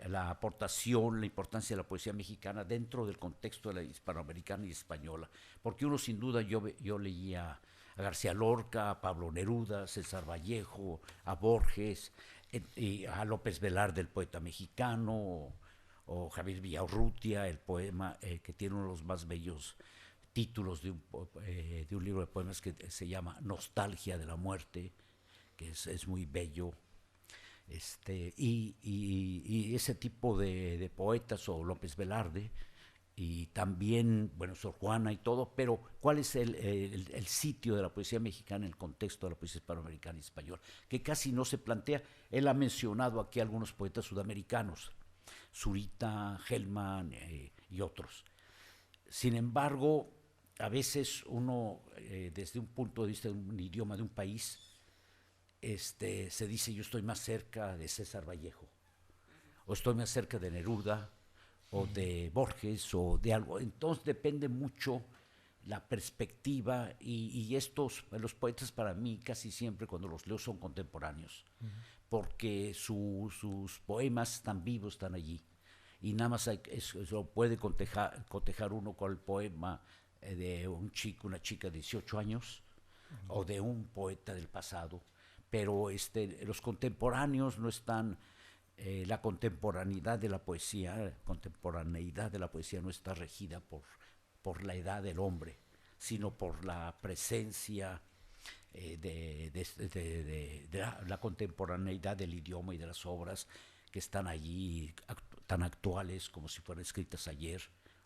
Speaker 2: la aportación, la importancia de la poesía mexicana dentro del contexto de la hispanoamericana y española. Porque uno, sin duda, yo leía a García Lorca, a Pablo Neruda, a César Vallejo, a Borges, y a López Velarde, el poeta mexicano, o Javier Villaurrutia, el poema que tiene uno de los más bellos títulos de un libro de poemas que se llama Nostalgia de la Muerte, que es muy bello. Y ese tipo de poetas, o López Velarde, y también, bueno, Sor Juana y todo, pero ¿cuál es el sitio de la poesía mexicana en el contexto de la poesía hispanoamericana y española? Que casi no se plantea. Él ha mencionado aquí a algunos poetas sudamericanos, Zurita, Hellman y otros. Sin embargo, a veces uno, desde un punto de vista de un idioma de un país, se dice: yo estoy más cerca de César Vallejo, o estoy más cerca de Neruda, o de Borges, o de algo. Entonces depende mucho la perspectiva, y los poetas, para mí, casi siempre cuando los leo son contemporáneos, porque sus poemas están vivos, están allí, y nada más eso puede cotejar uno con el poema de una chica de 18 años, o de un poeta del pasado, pero los contemporáneos no están, la contemporaneidad de la poesía no está regida por la edad del hombre, sino por la presencia de la contemporaneidad del idioma y de las obras que están allí, tan actuales como si fueran escritas ayer,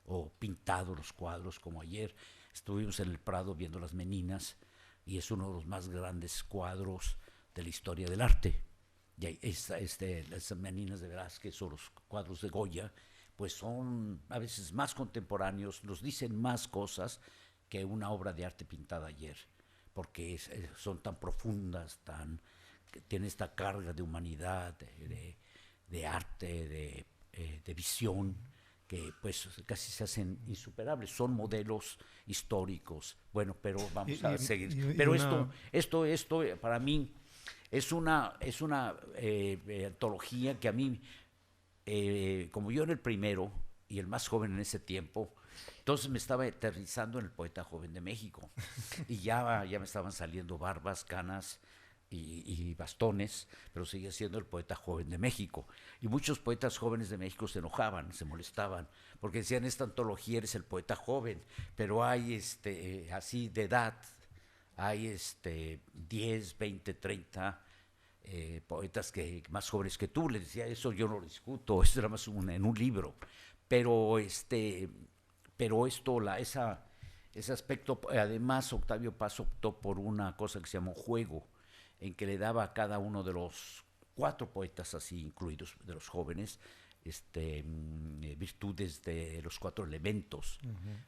Speaker 2: o pintados los cuadros como ayer. Estuvimos en el Prado viendo Las Meninas, y es uno de los más grandes cuadros de la historia del arte. Y las Meninas de Velázquez o los cuadros de Goya, pues son a veces más contemporáneos, nos dicen más cosas que una obra de arte pintada ayer, porque son tan profundas, que tienen esta carga de humanidad, de arte, de visión, que pues casi se hacen insuperables. Son modelos históricos. Bueno, pero vamos a seguir. Pero esto para mí es una antología que a mí, como yo era el primero y el más joven en ese tiempo, entonces me estaba aterrizando en el poeta joven de México, y ya me estaban saliendo barbas, canas, y bastones, pero seguía siendo el poeta joven de México. Y muchos poetas jóvenes de México se enojaban, se molestaban, porque decían, esta antología eres el poeta joven, pero hay así de edad, hay 10, 20, 30 poetas más jóvenes que tú. Les decía, eso yo no lo discuto, eso era más en un libro. Pero ese aspecto, además Octavio Paz optó por una cosa que se llamó juego, en que le daba a cada uno de los 4 poetas así incluidos, de los jóvenes, virtudes de los 4 elementos.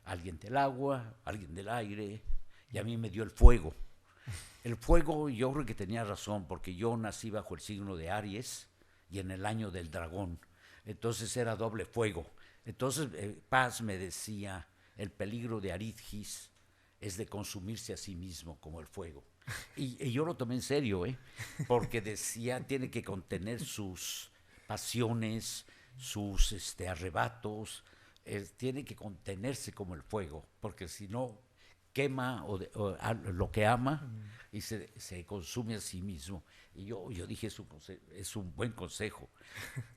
Speaker 2: Alguien del agua, alguien del aire, y a mí me dio el fuego. El fuego, yo creo que tenía razón, porque yo nací bajo el signo de Aries y en el año del dragón, entonces era doble fuego. Entonces Paz me decía, el peligro de Aridgis es de consumirse a sí mismo como el fuego. Y yo lo tomé en serio, porque decía, tiene que contener sus pasiones, sus arrebatos, tiene que contenerse como el fuego, porque si no quema lo que ama y se consume a sí mismo. Y yo dije, es un buen consejo,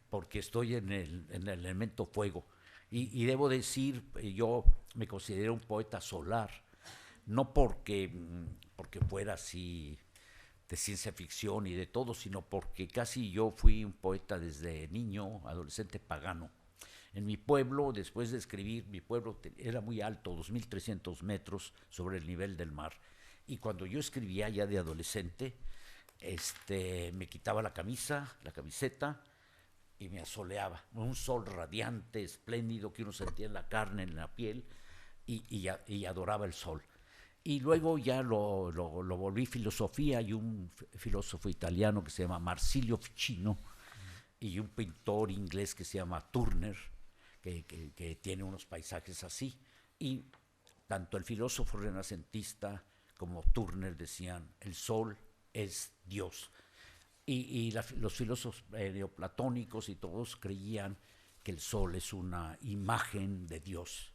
Speaker 2: porque estoy en el elemento fuego. Y debo decir, yo me considero un poeta solar, no porque fuera así de ciencia ficción y de todo, sino porque casi yo fui un poeta desde niño, adolescente pagano. En mi pueblo, después de escribir, mi pueblo era muy alto, 2.300 metros sobre el nivel del mar. Y cuando yo escribía ya de adolescente, me quitaba la camiseta, y me asoleaba. Un sol radiante, espléndido, que uno sentía en la carne, en la piel, y adoraba el sol. Y luego ya lo volví filosofía. Hay un filósofo italiano que se llama Marsilio Ficino, y un pintor inglés que se llama Turner, que tiene unos paisajes así. Y tanto el filósofo renacentista como Turner decían, el sol es Dios. Y los filósofos neoplatónicos y todos creían que el sol es una imagen de Dios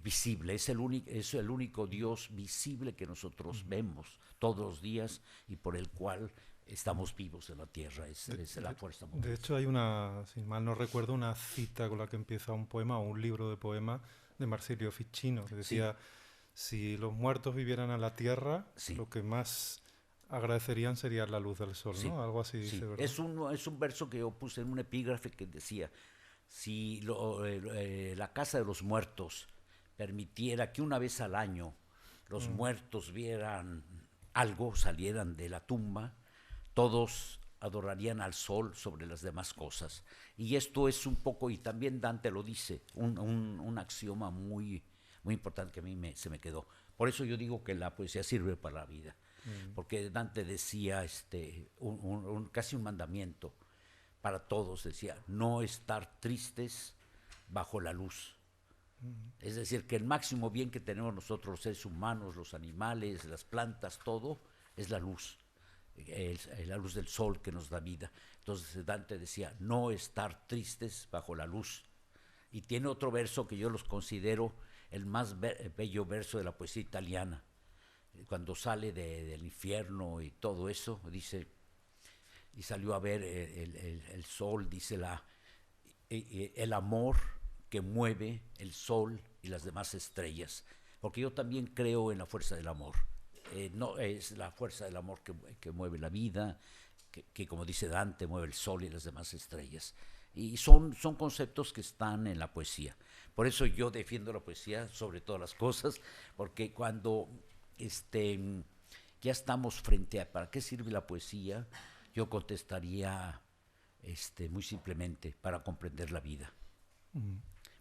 Speaker 2: visible, es el único Dios visible que nosotros vemos todos los días y por el cual estamos vivos en la tierra, es la fuerza motriz.
Speaker 1: De hecho hay una, si mal no recuerdo, una cita con la que empieza un poema o un libro de poemas de Marsilio Ficino, que decía, si los muertos vivieran en la tierra, lo que más agradecerían sería la luz del sol, ¿no? Algo así dice, ¿verdad?
Speaker 2: Es un verso que yo puse en un epígrafe que decía, si la casa de los muertos permitiera que una vez al año los muertos vieran algo, salieran de la tumba, todos adorarían al sol sobre las demás cosas. Y esto es un poco, y también Dante lo dice, un axioma muy, muy importante que a mí se me quedó. Por eso yo digo que la poesía sirve para la vida. Porque Dante decía casi un mandamiento para todos, decía, no estar tristes bajo la luz. Es decir, que el máximo bien que tenemos nosotros los seres humanos, los animales, las plantas, todo, es la luz, la luz del sol que nos da vida. Entonces Dante decía, no estar tristes bajo la luz. Y tiene otro verso que yo los considero el más bello verso de la poesía italiana. Cuando sale del infierno y todo eso, dice, y salió a ver el sol, dice el amor que mueve el sol y las demás estrellas, porque yo también creo en la fuerza del amor. No es la fuerza del amor que mueve la vida, que como dice Dante, mueve el sol y las demás estrellas. Y son conceptos que están en la poesía. Por eso yo defiendo la poesía sobre todas las cosas, porque cuando ya estamos frente a ¿para qué sirve la poesía? Yo contestaría muy simplemente, para comprender la vida.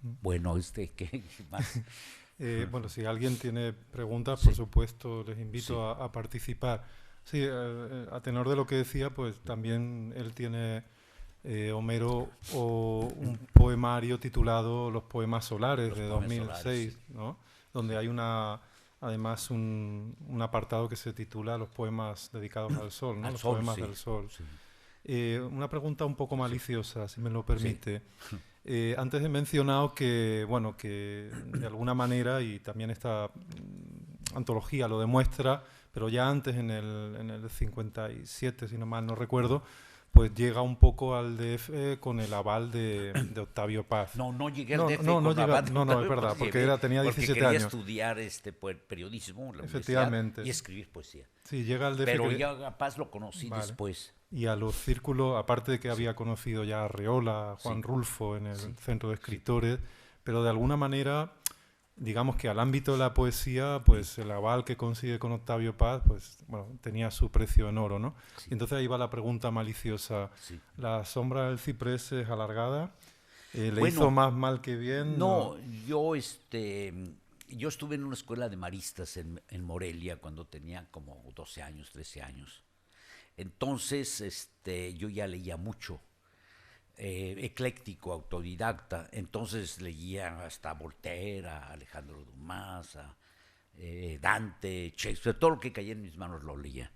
Speaker 2: Bueno, ¿qué más?
Speaker 1: Bueno, si alguien tiene preguntas, por supuesto, les invito a participar. Sí, a tenor de lo que decía, pues también él tiene, Homero, un poemario titulado Los poemas solares de 2006, solares, ¿no? Donde hay además un apartado que se titula Los poemas dedicados al sol, ¿no? Los poemas del sol. Una pregunta un poco maliciosa, si me lo permite. Antes he mencionado que, bueno, que de alguna manera, y también está antología lo demuestra, pero ya antes, en el 57, si no mal no recuerdo, pues llega un poco al DF con el aval de Octavio Paz.
Speaker 2: No llegué al DF con
Speaker 1: llega,
Speaker 2: aval de
Speaker 1: no,
Speaker 2: Octavio
Speaker 1: es verdad,
Speaker 2: Paz,
Speaker 1: porque
Speaker 2: llegué
Speaker 1: tenía 17
Speaker 2: quería
Speaker 1: años.
Speaker 2: estudiar periodismo en la
Speaker 1: Efectivamente.
Speaker 2: universidad y escribir poesía.
Speaker 1: Sí, llega al DF.
Speaker 2: Pero ya a Paz lo conocí
Speaker 1: Vale.
Speaker 2: después.
Speaker 1: Y a los círculos, aparte de que había conocido ya a Arreola, a Juan Rulfo en el Centro de Escritores, pero de alguna manera, digamos que al ámbito de la poesía, pues el aval que consigue con Octavio Paz, pues bueno, tenía su precio en oro, ¿no?
Speaker 2: Sí.
Speaker 1: Y entonces ahí va la pregunta maliciosa.
Speaker 2: Sí.
Speaker 1: ¿La sombra del ciprés es alargada? ¿Le
Speaker 2: Bueno,
Speaker 1: hizo más mal que bien?
Speaker 2: No, yo estuve en una escuela de maristas en Morelia cuando tenía como 12 años, 13 años. Entonces, yo ya leía mucho, ecléctico, autodidacta. Entonces leía hasta Voltaire, a Alejandro Dumas, a Dante, Shakespeare, todo lo que caía en mis manos lo leía.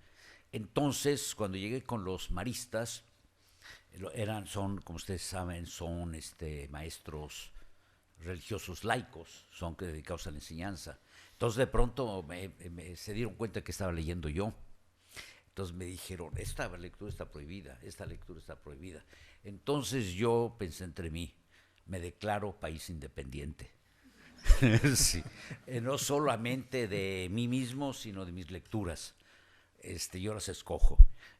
Speaker 2: Entonces, cuando llegué con los maristas, son, como ustedes saben, son maestros religiosos laicos, son dedicados a la enseñanza. Entonces de pronto se dieron cuenta que estaba leyendo yo. Entonces me dijeron, esta lectura está prohibida, esta lectura está prohibida. Entonces yo pensé entre mí, me declaro país independiente. Sí. No solamente de mí mismo, sino de mis lecturas. Yo las escojo.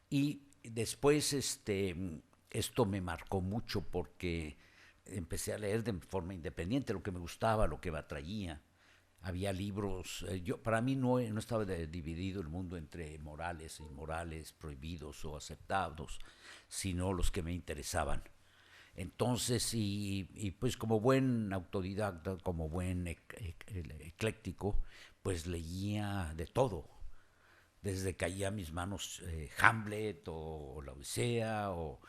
Speaker 2: Y después esto me marcó mucho porque empecé a leer de forma independiente lo que me gustaba, lo que me atraía. Había libros, para mí no estaba dividido el mundo entre morales e inmorales, prohibidos o aceptados, sino los que me interesaban. Entonces, y pues como buen autodidacta, como buen ecléctico, pues leía de todo. Desde que caía a mis manos Hamlet o La Odisea o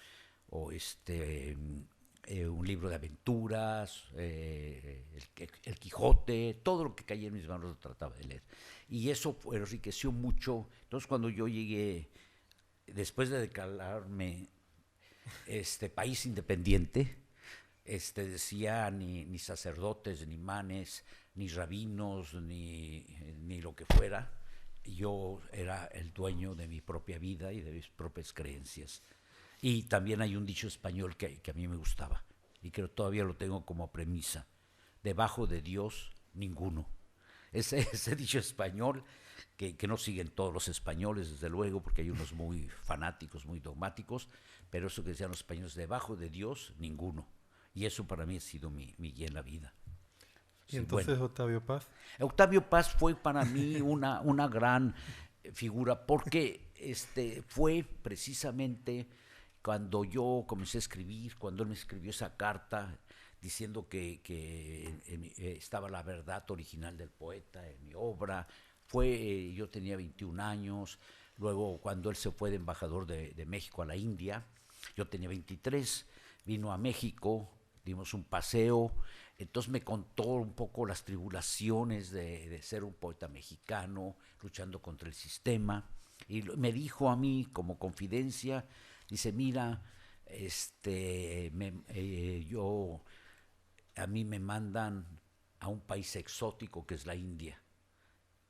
Speaker 2: un libro de aventuras, el Quijote, todo lo que caía en mis manos lo trataba de leer. Y eso enriqueció mucho. Entonces cuando yo llegué, después de declararme país independiente, decía ni sacerdotes, ni manes, ni rabinos, ni lo que fuera, yo era el dueño de mi propia vida y de mis propias creencias. Y también hay un dicho español que a mí me gustaba y que todavía lo tengo como premisa: debajo de Dios, ninguno. Ese dicho español que no siguen todos los españoles, desde luego, porque hay unos muy fanáticos, muy dogmáticos, pero eso que decían los españoles, debajo de Dios, ninguno. Y eso para mí ha sido mi guía en la vida.
Speaker 1: ¿Y entonces Octavio Paz?
Speaker 2: Octavio Paz fue para mí una gran figura porque fue precisamente cuando yo comencé a escribir, cuando él me escribió esa carta diciendo que estaba la verdad original del poeta en mi obra. Yo tenía 21 años, luego cuando él se fue de embajador de México a la India, yo tenía 23, vino a México, dimos un paseo, entonces me contó un poco las tribulaciones de ser un poeta mexicano, luchando contra el sistema, y me dijo a mí como confidencia, dice, mira, a mí me mandan a un país exótico que es la India,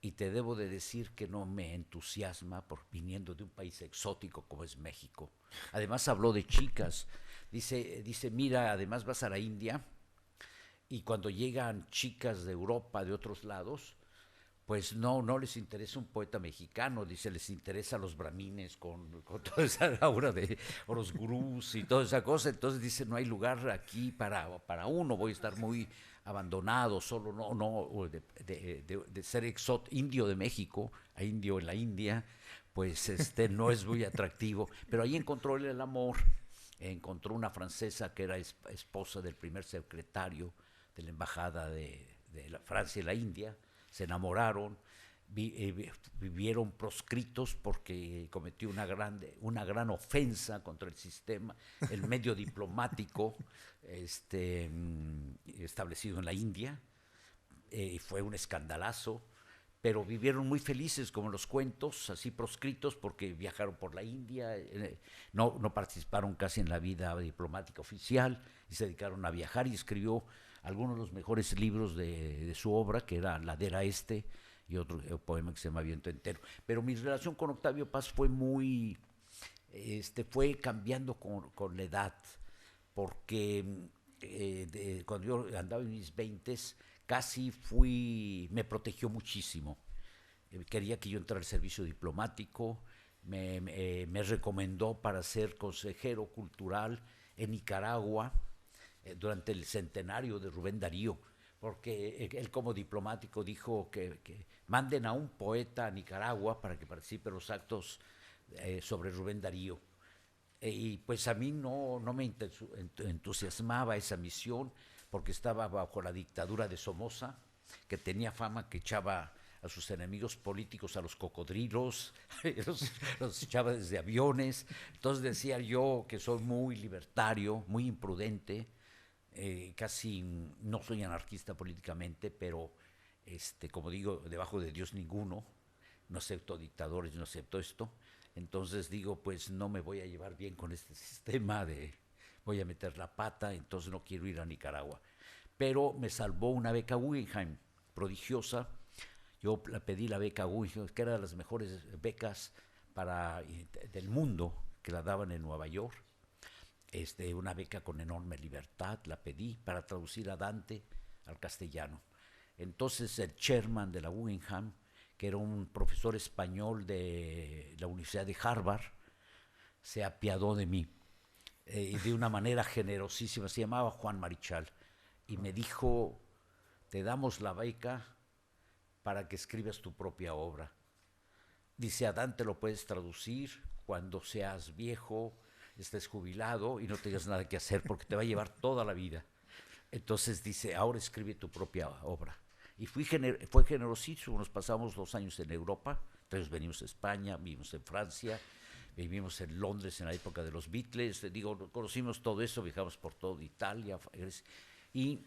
Speaker 2: y te debo de decir que no me entusiasma por viniendo de un país exótico como es México. Además habló de chicas, dice, mira, además vas a la India y cuando llegan chicas de Europa, de otros lados, pues no les interesa un poeta mexicano, dice, les interesa a los brahmines con toda esa aura o los gurús y toda esa cosa. Entonces dice, no hay lugar aquí para uno, voy a estar muy abandonado, solo de ser indio de México a indio en la India, pues no es muy atractivo. Pero ahí encontró él el amor, encontró una francesa que era esposa del primer secretario de la embajada de la Francia y la India, se enamoraron, vivieron proscritos porque cometió una gran ofensa contra el sistema, el medio diplomático establecido en la India, fue un escandalazo, pero vivieron muy felices como en los cuentos, así proscritos porque viajaron por la India, no participaron casi en la vida diplomática oficial y se dedicaron a viajar, y escribió algunos de los mejores libros de su obra, que era Ladera Este y otro poema que se llama Viento Entero. Pero mi relación con Octavio Paz fue muy, fue cambiando con la edad, porque cuando yo andaba en mis 20s, casi me protegió muchísimo. Quería que yo entrara al servicio diplomático, me recomendó para ser consejero cultural en Nicaragua durante el centenario de Rubén Darío, porque él como diplomático dijo que manden a un poeta a Nicaragua para que participe en los actos sobre Rubén Darío. Y pues a mí no me entusiasmaba esa misión, porque estaba bajo la dictadura de Somoza, que tenía fama que echaba a sus enemigos políticos a los cocodrilos, los echaba desde aviones. Entonces decía yo que soy muy libertario, muy imprudente, casi no soy anarquista políticamente, pero como digo, debajo de Dios ninguno, no acepto dictadores, no acepto esto. Entonces digo, pues no me voy a llevar bien con este sistema, voy a meter la pata, entonces no quiero ir a Nicaragua. Pero me salvó una beca Guggenheim, prodigiosa. Yo pedí la beca Guggenheim, que era de las mejores becas del mundo, que la daban en Nueva York. Una beca con enorme libertad, la pedí para traducir a Dante al castellano. Entonces el chairman de la Guggenheim, que era un profesor español de la Universidad de Harvard, se apiadó de mí de una manera generosísima. Se llamaba Juan Marichal y me dijo: te damos la beca para que escribas tu propia obra. Dice, a Dante lo puedes traducir cuando seas viejo, estés jubilado y no tengas nada que hacer, porque te va a llevar toda la vida. Entonces dice, ahora escribe tu propia obra. Y fue generosísimo. Nos pasamos 2 años en Europa. Entonces venimos a España, vivimos en Francia, vivimos en Londres en la época de los Beatles. Conocimos todo eso, viajamos por toda Italia. Y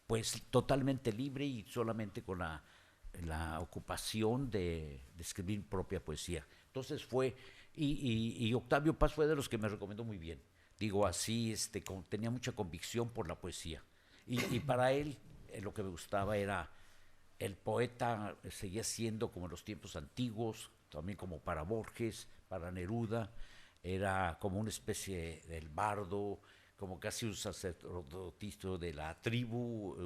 Speaker 2: pues totalmente libre y solamente con la ocupación de escribir propia poesía. Entonces y Octavio Paz fue de los que me recomendó muy bien. Digo así, tenía mucha convicción por la poesía. Y para él, lo que me gustaba era, el poeta seguía siendo como en los tiempos antiguos, también como para Borges, para Neruda, era como una especie del bardo, como casi un sacerdotista de la tribu,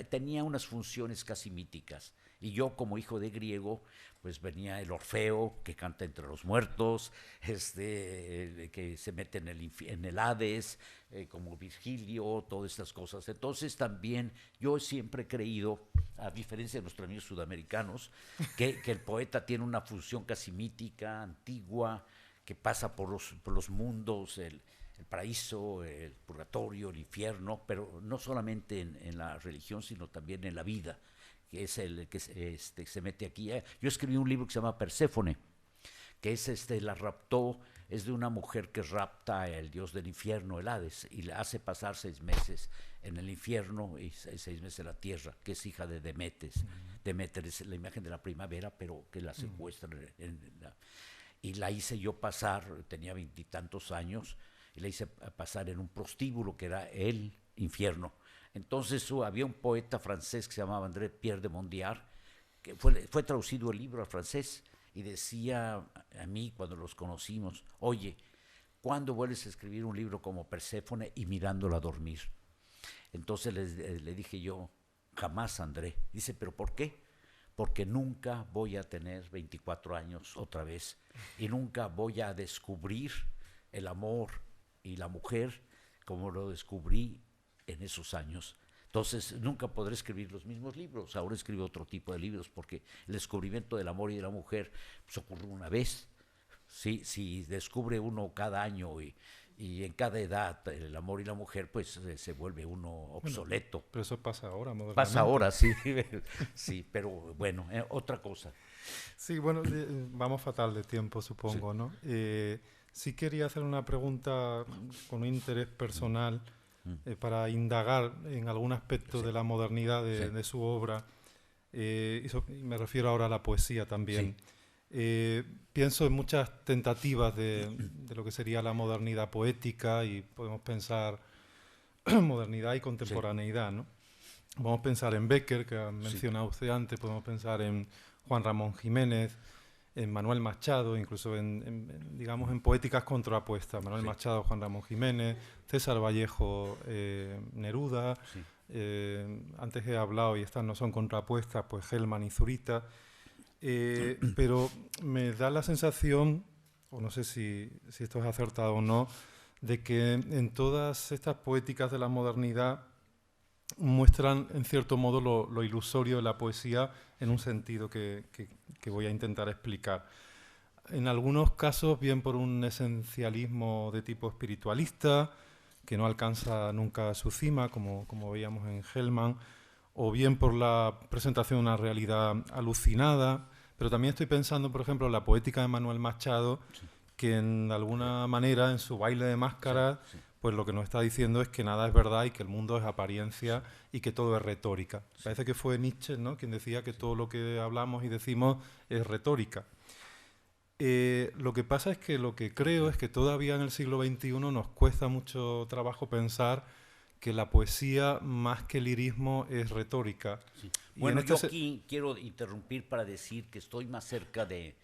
Speaker 2: tenía unas funciones casi míticas. Y yo, como hijo de griego, pues venía el Orfeo, que canta entre los muertos, que se mete en el Hades, como Virgilio, todas estas cosas. Entonces también yo siempre he creído, a diferencia de nuestros amigos sudamericanos, que el poeta tiene una función casi mítica, antigua, que pasa por los mundos, el paraíso, el purgatorio, el infierno, pero no solamente en la religión, sino también en la vida, que es el que se mete aquí. Yo escribí un libro que se llama Perséfone, que es la raptó, es de una mujer que rapta al dios del infierno, el Hades, y la hace pasar 6 meses en el infierno y 6 meses en la tierra, que es hija de Demeter. Demeter es la imagen de la primavera, pero que la secuestran. Y la hice yo pasar, tenía 20 y tantos años, y la hice pasar en un prostíbulo que era el infierno. Entonces había un poeta francés que se llamaba André Pierre de Mondiard, que fue traducido el libro al francés, y decía a mí cuando los conocimos, oye, ¿cuándo vuelves a escribir un libro como Perséfone y mirándola dormir? Entonces le dije yo, jamás, André. Dice, ¿pero por qué? Porque nunca voy a tener 24 años otra vez y nunca voy a descubrir el amor y la mujer como lo descubrí en esos años. Entonces nunca podré escribir los mismos libros. Ahora escribo otro tipo de libros porque el descubrimiento del amor y de la mujer pues, ocurre una vez. Si descubre uno cada año y en cada edad el amor y la mujer, pues se vuelve uno obsoleto.
Speaker 1: Bueno, pero eso pasa ahora, modernamente.
Speaker 2: Pasa ahora, sí. Sí, pero bueno, otra cosa.
Speaker 1: Sí, bueno, vamos fatal de tiempo, supongo, sí. ¿No? Sí quería hacer una pregunta con un interés personal para indagar en algún aspecto de la modernidad de su obra. Y me refiero ahora a la poesía también. Sí. Pienso en muchas tentativas de lo que sería la modernidad poética y podemos pensar modernidad y contemporaneidad, ¿no? Podemos pensar en Bécquer, que ha mencionado usted antes, podemos pensar en Juan Ramón Jiménez, en Manuel Machado, incluso digamos, en poéticas contrapuestas. Manuel Machado, Juan Ramón Jiménez, César Vallejo, Neruda. Antes he hablado, y estas no son contrapuestas, pues Gelman y Zurita. Pero me da la sensación, o no sé si esto es acertado o no, de que en todas estas poéticas de la modernidad muestran en cierto modo lo ilusorio de la poesía en un sentido que voy a intentar explicar. En algunos casos, bien por un esencialismo de tipo espiritualista, que no alcanza nunca su cima, como veíamos en Gelman, o bien por la presentación de una realidad alucinada, pero también estoy pensando, por ejemplo, en la poética de Manuel Machado, que en alguna manera, en su baile de máscaras, pues lo que nos está diciendo es que nada es verdad y que el mundo es apariencia y que todo es retórica. Parece que fue Nietzsche, ¿no?, quien decía que todo lo que hablamos y decimos es retórica. Lo que pasa es que lo que creo es que todavía en el siglo XXI nos cuesta mucho trabajo pensar que la poesía, más que lirismo, es retórica.
Speaker 2: Sí. Bueno, yo aquí quiero interrumpir para decir que estuve más cerca de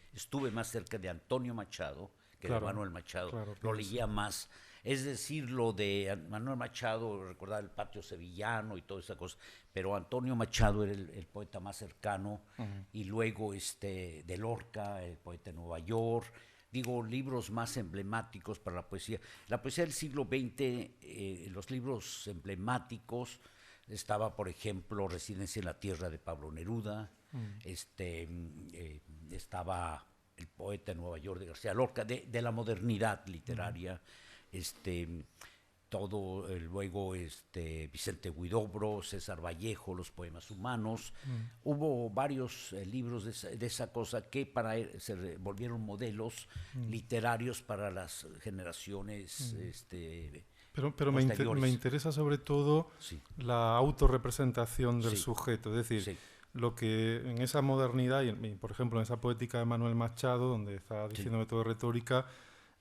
Speaker 2: Antonio Machado que de Manuel Machado. Claro, lo leía más. Es decir, lo de Manuel Machado, recordar el patio sevillano y toda esa cosa, pero Antonio Machado era el poeta más cercano, y luego de Lorca, el poeta de Nueva York, digo, libros más emblemáticos para la poesía. La poesía del siglo XX, los libros emblemáticos, estaba, por ejemplo, Residencia en la Tierra de Pablo Neruda, estaba el poeta de Nueva York de García Lorca, de la modernidad literaria, todo, luego Vicente Huidobro, César Vallejo, los poemas humanos. Hubo varios libros de esa cosa que se volvieron modelos literarios para las generaciones
Speaker 1: Pero me interesa sobre todo la autorrepresentación del sujeto, es decir, lo que en esa modernidad, y por ejemplo en esa poética de Manuel Machado, donde está diciendo de todo retórica,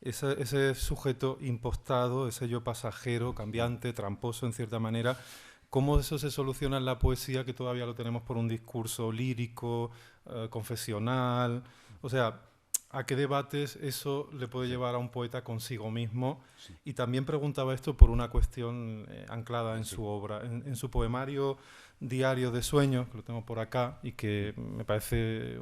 Speaker 1: ese sujeto impostado, ese yo pasajero, cambiante, tramposo en cierta manera, ¿cómo eso se soluciona en la poesía, que todavía lo tenemos por un discurso lírico, confesional? O sea, ¿a qué debates eso le puede llevar a un poeta consigo mismo? Y también preguntaba esto por una cuestión anclada en su obra. En su poemario Diario de Sueños, que lo tengo por acá, y que me parece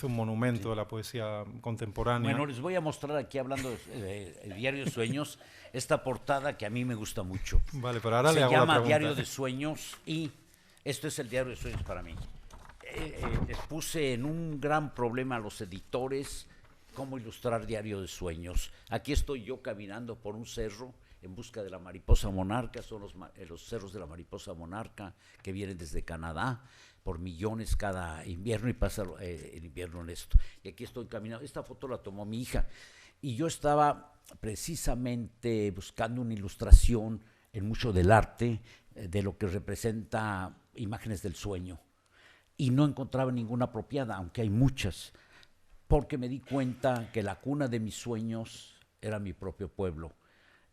Speaker 1: un monumento de la poesía contemporánea.
Speaker 2: Bueno, les voy a mostrar aquí, hablando de Diario de Sueños, esta portada que a mí me gusta mucho.
Speaker 1: Vale, pero ahora
Speaker 2: se
Speaker 1: le hago la
Speaker 2: llama
Speaker 1: pregunta.
Speaker 2: Diario de Sueños, y esto es el Diario de Sueños para mí. Les puse en un gran problema a los editores cómo ilustrar Diario de Sueños. Aquí estoy yo caminando por un cerro en busca de la mariposa monarca. Son los cerros de la mariposa monarca que vienen desde Canadá por millones cada invierno, y pasa el invierno en esto. Y aquí estoy caminando. Esta foto la tomó mi hija, y yo estaba precisamente buscando una ilustración en mucho del arte de lo que representa imágenes del sueño, y no encontraba ninguna apropiada, aunque hay muchas, porque me di cuenta que la cuna de mis sueños era mi propio pueblo.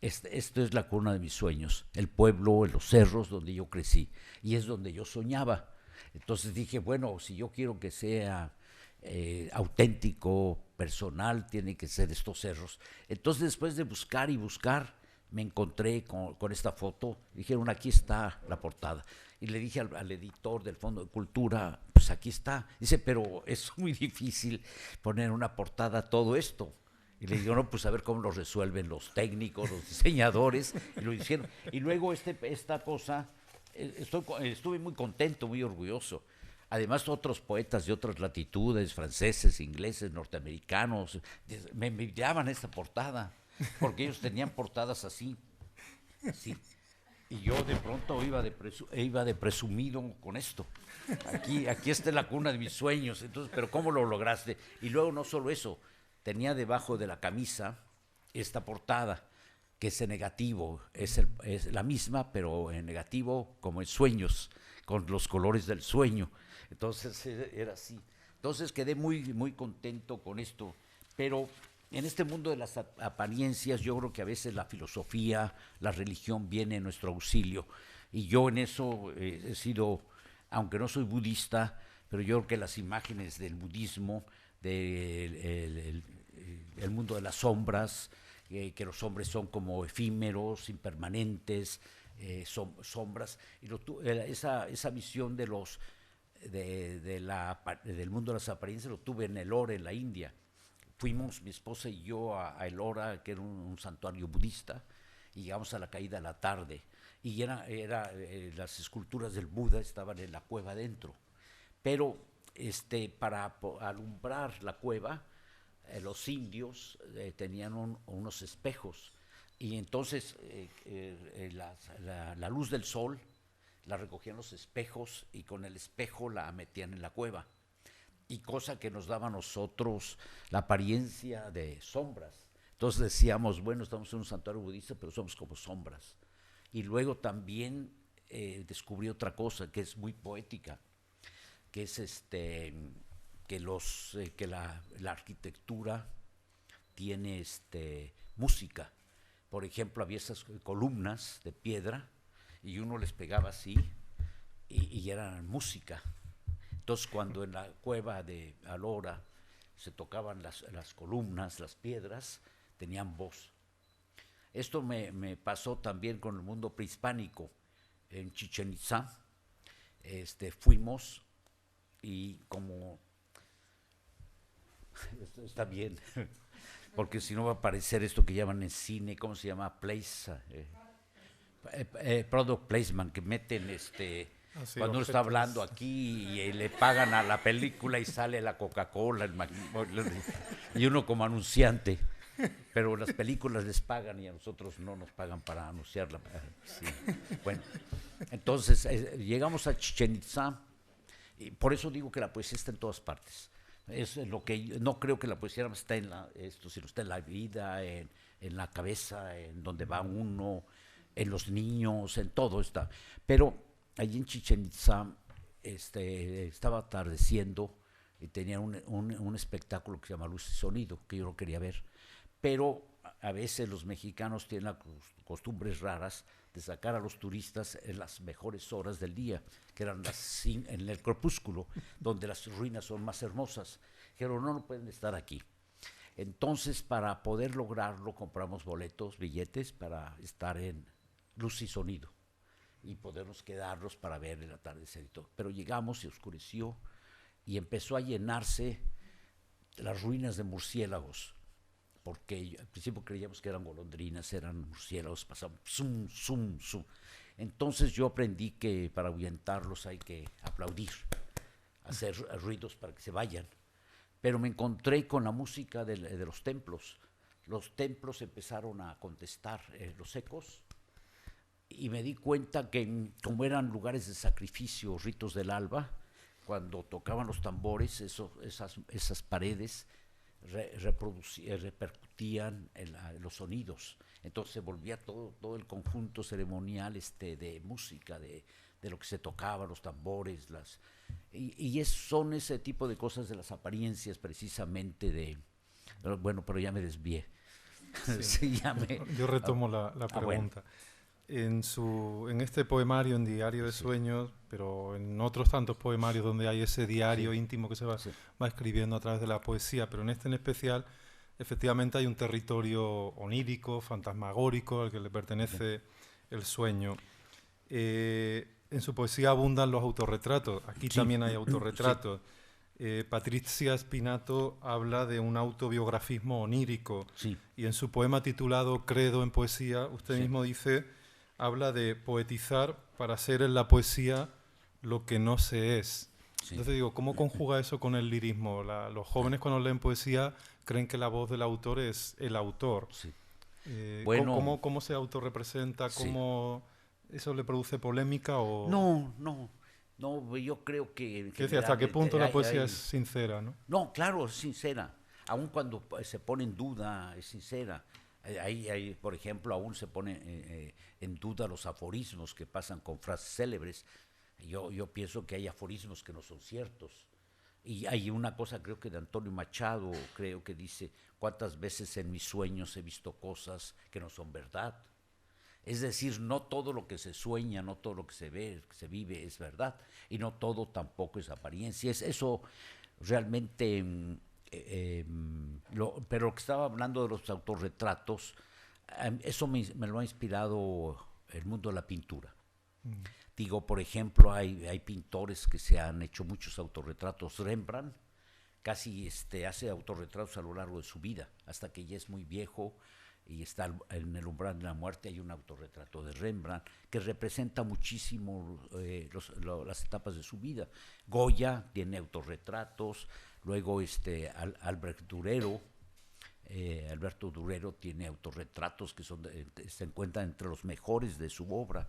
Speaker 2: Esto es la cuna de mis sueños, el pueblo, los cerros donde yo crecí, y es donde yo soñaba. Entonces dije, bueno, si yo quiero que sea auténtico, personal, tiene que ser estos cerros. Entonces, después de buscar y buscar, me encontré con esta foto. Dijeron, aquí está la portada. Y le dije al editor del Fondo de Cultura, pues aquí está. Dice, pero es muy difícil poner en una portada todo esto. Y le digo, no, pues a ver cómo lo resuelven los técnicos, los diseñadores. Y lo hicieron. Y luego esta cosa, estuve muy contento, muy orgulloso. Además, otros poetas de otras latitudes, franceses, ingleses, norteamericanos, me envidiaban esta portada, porque ellos tenían portadas así. Sí. Y yo de pronto iba de presumido con esto. Aquí está la cuna de mis sueños. Entonces, pero ¿cómo lo lograste? Y luego no solo eso, tenía debajo de la camisa esta portada, que es en negativo, es la misma, pero en negativo, como en sueños, con los colores del sueño. Entonces era así. Entonces quedé muy, muy contento con esto. Pero en este mundo de las apariencias, yo creo que a veces la filosofía, la religión viene en nuestro auxilio. Y yo en eso he sido, aunque no soy budista, pero yo creo que las imágenes del budismo, del el mundo de las sombras, que los hombres son como efímeros, impermanentes, sombras, y esa visión de los del mundo de las apariencias lo tuve en Ellora, en la India. Fuimos, mi esposa y yo, a Ellora, que era un santuario budista, y llegamos a la caída de la tarde. Y las esculturas del Buda estaban en la cueva adentro. Pero para alumbrar la cueva, los indios tenían unos espejos. Y entonces la luz del sol la recogían los espejos y con el espejo la metían en la cueva. Y cosa que nos daba a nosotros la apariencia de sombras. Entonces decíamos, bueno, estamos en un santuario budista, pero somos como sombras. Y luego también descubrí otra cosa que es muy poética, que es que la arquitectura tiene música. Por ejemplo, había esas columnas de piedra y uno les pegaba así y eran música. Entonces, cuando en la cueva de Ellora se tocaban las columnas, las piedras, tenían voz. Esto me pasó también con el mundo prehispánico. En Chichén Itzá fuimos y como... Esto está bien, porque si no va a aparecer esto que llaman en cine, ¿cómo se llama? Product placement, que meten cuando uno está hablando aquí y le pagan a la película y sale la Coca-Cola y uno como anunciante, pero las películas les pagan y a nosotros no nos pagan para anunciarla. Sí. Bueno, entonces llegamos a Chichén Itzá y por eso digo que la poesía está en todas partes. Es lo que no creo que la poesía está sino está en la vida, en la cabeza, en donde va uno, en los niños, en todo está. Pero allí en Chichén Itzá estaba atardeciendo y tenía un espectáculo que se llama Luz y Sonido, que yo no quería ver. Pero a veces los mexicanos tienen las costumbres raras de sacar a los turistas en las mejores horas del día, que eran en el crepúsculo, donde las ruinas son más hermosas. Dijeron, no pueden estar aquí. Entonces, para poder lograrlo, compramos billetes para estar en Luz y Sonido y podernos quedarnos para ver el atardecer y todo. Pero llegamos y oscureció y empezó a llenarse las ruinas de murciélagos, porque al principio creíamos que eran golondrinas, eran murciélagos, pasaban zum, zum, zum. Entonces yo aprendí que para ahuyentarlos hay que aplaudir, hacer ruidos para que se vayan. Pero me encontré con la música de los templos. Los templos empezaron a contestar los ecos y me di cuenta que como eran lugares de sacrificio, ritos del alba, cuando tocaban los tambores, esas paredes repercutían en los sonidos. Entonces se volvía todo el conjunto ceremonial de música, de lo que se tocaba, los tambores, son ese tipo de cosas de las apariencias precisamente bueno, pero ya me desvié.
Speaker 1: Sí.
Speaker 2: Sí,
Speaker 1: yo retomo la pregunta. Bueno. En este poemario, en Diario de Sueños, pero en otros tantos poemarios donde hay ese diario íntimo que se va escribiendo a través de la poesía, pero en este en especial, efectivamente hay un territorio onírico, fantasmagórico, al que le pertenece el sueño. En su poesía abundan los autorretratos, aquí también hay autorretratos. Patricia Spinato habla de un autobiografismo onírico y en su poema titulado Credo en poesía, usted mismo habla de poetizar para ser en la poesía lo que no se es. Entonces digo, ¿cómo conjuga eso con el lirismo? Los jóvenes cuando leen poesía creen que la voz del autor es el autor. Bueno, ¿cómo se autorrepresenta? ¿Cómo eso le produce polémica? O...
Speaker 2: No, yo creo que...
Speaker 1: ¿Hasta qué punto la poesía es sincera, no?
Speaker 2: No, claro, es sincera. Aun cuando se pone en duda, es sincera. Ahí, por ejemplo, aún se pone en duda los aforismos que pasan con frases célebres. Yo pienso que hay aforismos que no son ciertos. Y hay una cosa, creo que de Antonio Machado, creo que dice, ¿cuántas veces en mis sueños he visto cosas que no son verdad? Es decir, no todo lo que se sueña, no todo lo que se ve, que se vive es verdad, y no todo tampoco es apariencia. Eso realmente, pero lo que estaba hablando de los autorretratos, eso me lo ha inspirado el mundo de la pintura. Digo, por ejemplo, hay pintores que se han hecho muchos autorretratos. Rembrandt casi hace autorretratos a lo largo de su vida, hasta que ya es muy viejo y está en el umbral de la muerte. Hay un autorretrato de Rembrandt que representa muchísimo las etapas de su vida. Goya tiene autorretratos, luego Albrecht Durero, Alberto Durero tiene autorretratos que se encuentran entre los mejores de su obra,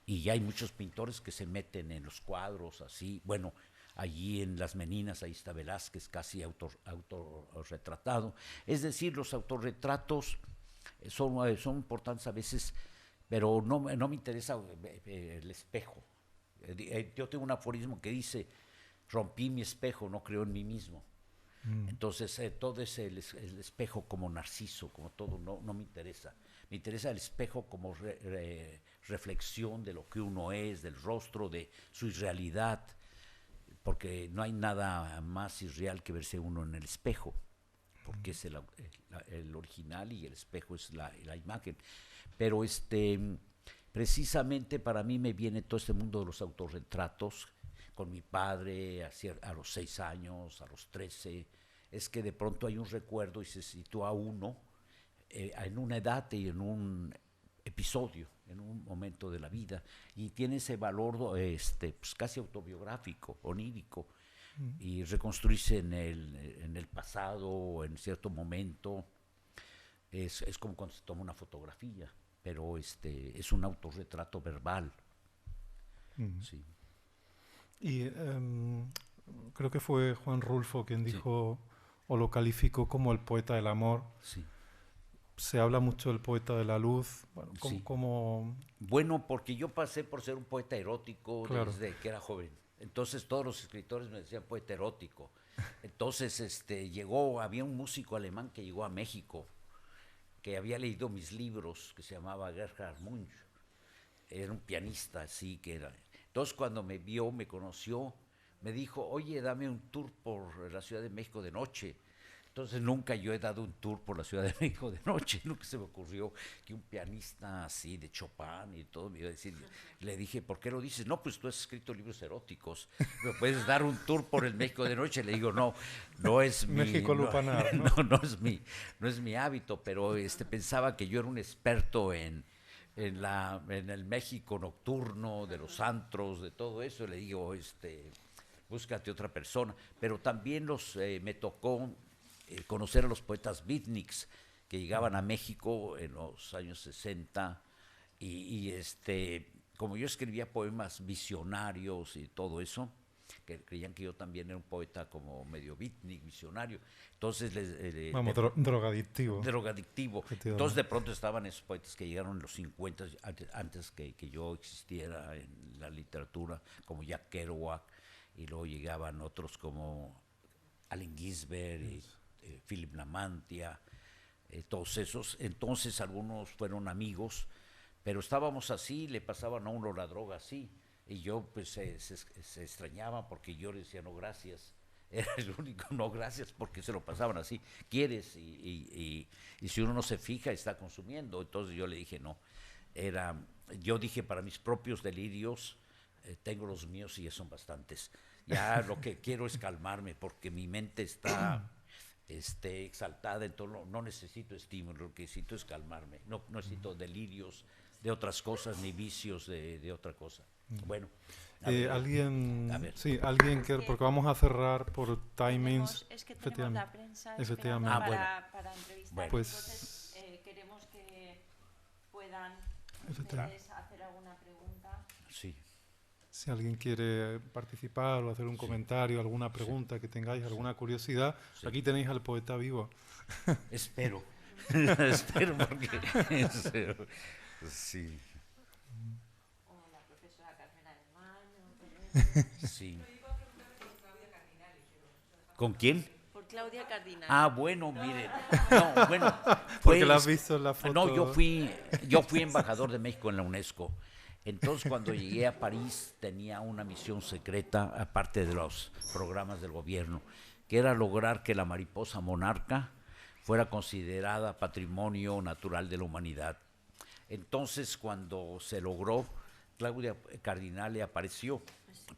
Speaker 2: y ya hay muchos pintores que se meten en los cuadros así. Bueno, allí en Las Meninas, ahí está Velázquez, casi autorretratado. Es decir, los autorretratos son importantes a veces, pero no me interesa el espejo. Yo tengo un aforismo que dice: rompí mi espejo, no creo en mí mismo. Entonces, todo es el espejo como Narciso, como todo, no me interesa. Me interesa el espejo como reflexión de lo que uno es, del rostro, de su irrealidad, porque no hay nada más irreal que verse uno en el espejo, porque es el original y el espejo es la imagen. Pero precisamente para mí me viene todo este mundo de los autorretratos, con mi padre a los 6 años, a los 13, es que de pronto hay un recuerdo y se sitúa uno en una edad y en un episodio, en un momento de la vida, y tiene ese valor pues casi autobiográfico, onírico, y reconstruirse en el pasado, en cierto momento, es como cuando se toma una fotografía, pero es un autorretrato verbal. Sí.
Speaker 1: Y creo que fue Juan Rulfo quien dijo, o lo calificó como el poeta del amor.
Speaker 2: Sí.
Speaker 1: Se habla mucho del poeta de la luz. Bueno,
Speaker 2: Bueno, porque yo pasé por ser un poeta erótico,
Speaker 1: claro,
Speaker 2: desde que era joven. Entonces todos los escritores me decían poeta erótico. Entonces había un músico alemán que llegó a México, que había leído mis libros, que se llamaba Gerhard Munch. Era un pianista así que era. Entonces cuando me vio, me conoció, me dijo: oye, dame un tour por la Ciudad de México de noche. Entonces nunca yo he dado un tour por la Ciudad de México de noche. Nunca se me ocurrió que un pianista así de Chopin y todo me iba a decir. Le dije: ¿por qué lo dices? No, pues tú has escrito libros eróticos, ¿me puedes dar un tour por el México de noche? Le digo: no es mi
Speaker 1: México lupanar, ¿no?
Speaker 2: no es mi hábito, pero pensaba que yo era un experto en el México nocturno, de los antros, de todo eso. Le digo: búscate otra persona. Pero también me tocó conocer a los poetas beatniks que llegaban a México en los años 60 y como yo escribía poemas visionarios y todo eso, que creían que yo también era un poeta como medio beatnik, visionario. Entonces
Speaker 1: drogadictivo.
Speaker 2: Drogadictivo. Entonces de pronto estaban esos poetas que llegaron en los 50, antes que yo existiera en la literatura, como Jack Kerouac, y luego llegaban otros como Allen Ginsberg y Philip Lamantia, todos esos. Entonces algunos fueron amigos, pero estábamos así, le pasaban a uno la droga así, y yo pues se extrañaba porque yo le decía: no, gracias. Era el único no gracias, porque se lo pasaban así: ¿quieres? Y si uno no se fija, está consumiendo. Entonces yo le dije: no. Yo dije, para mis propios delirios, tengo los míos y ya son bastantes. Ya lo que quiero es calmarme, porque mi mente está exaltada, entonces no necesito estímulo, lo que necesito es calmarme. No necesito delirios de otras cosas, ni vicios de otra cosa. Bueno.
Speaker 1: Alguien que, porque vamos a cerrar por timings.
Speaker 3: Es que tenemos la prensa
Speaker 1: efectivamente.
Speaker 3: Para entrevistar.
Speaker 1: Bueno. Pues,
Speaker 3: entonces queremos que puedan ustedes hacer alguna pregunta.
Speaker 2: Sí.
Speaker 1: Si alguien quiere participar o hacer un comentario, alguna pregunta que tengáis, alguna curiosidad, aquí tenéis al poeta vivo.
Speaker 2: Espero. Espero porque... sí.
Speaker 3: O la profesora Carmen Alemán.
Speaker 2: Sí. ¿Con quién?
Speaker 3: Claudia Cardinal.
Speaker 2: Ah, bueno, miren. No, bueno.
Speaker 1: Porque la has visto en la foto.
Speaker 2: No, yo fui embajador de México en la UNESCO. Entonces, cuando llegué a París, tenía una misión secreta, aparte de los programas del gobierno, que era lograr que la mariposa monarca fuera considerada patrimonio natural de la humanidad. Entonces, cuando se logró, Claudia Cardinale apareció,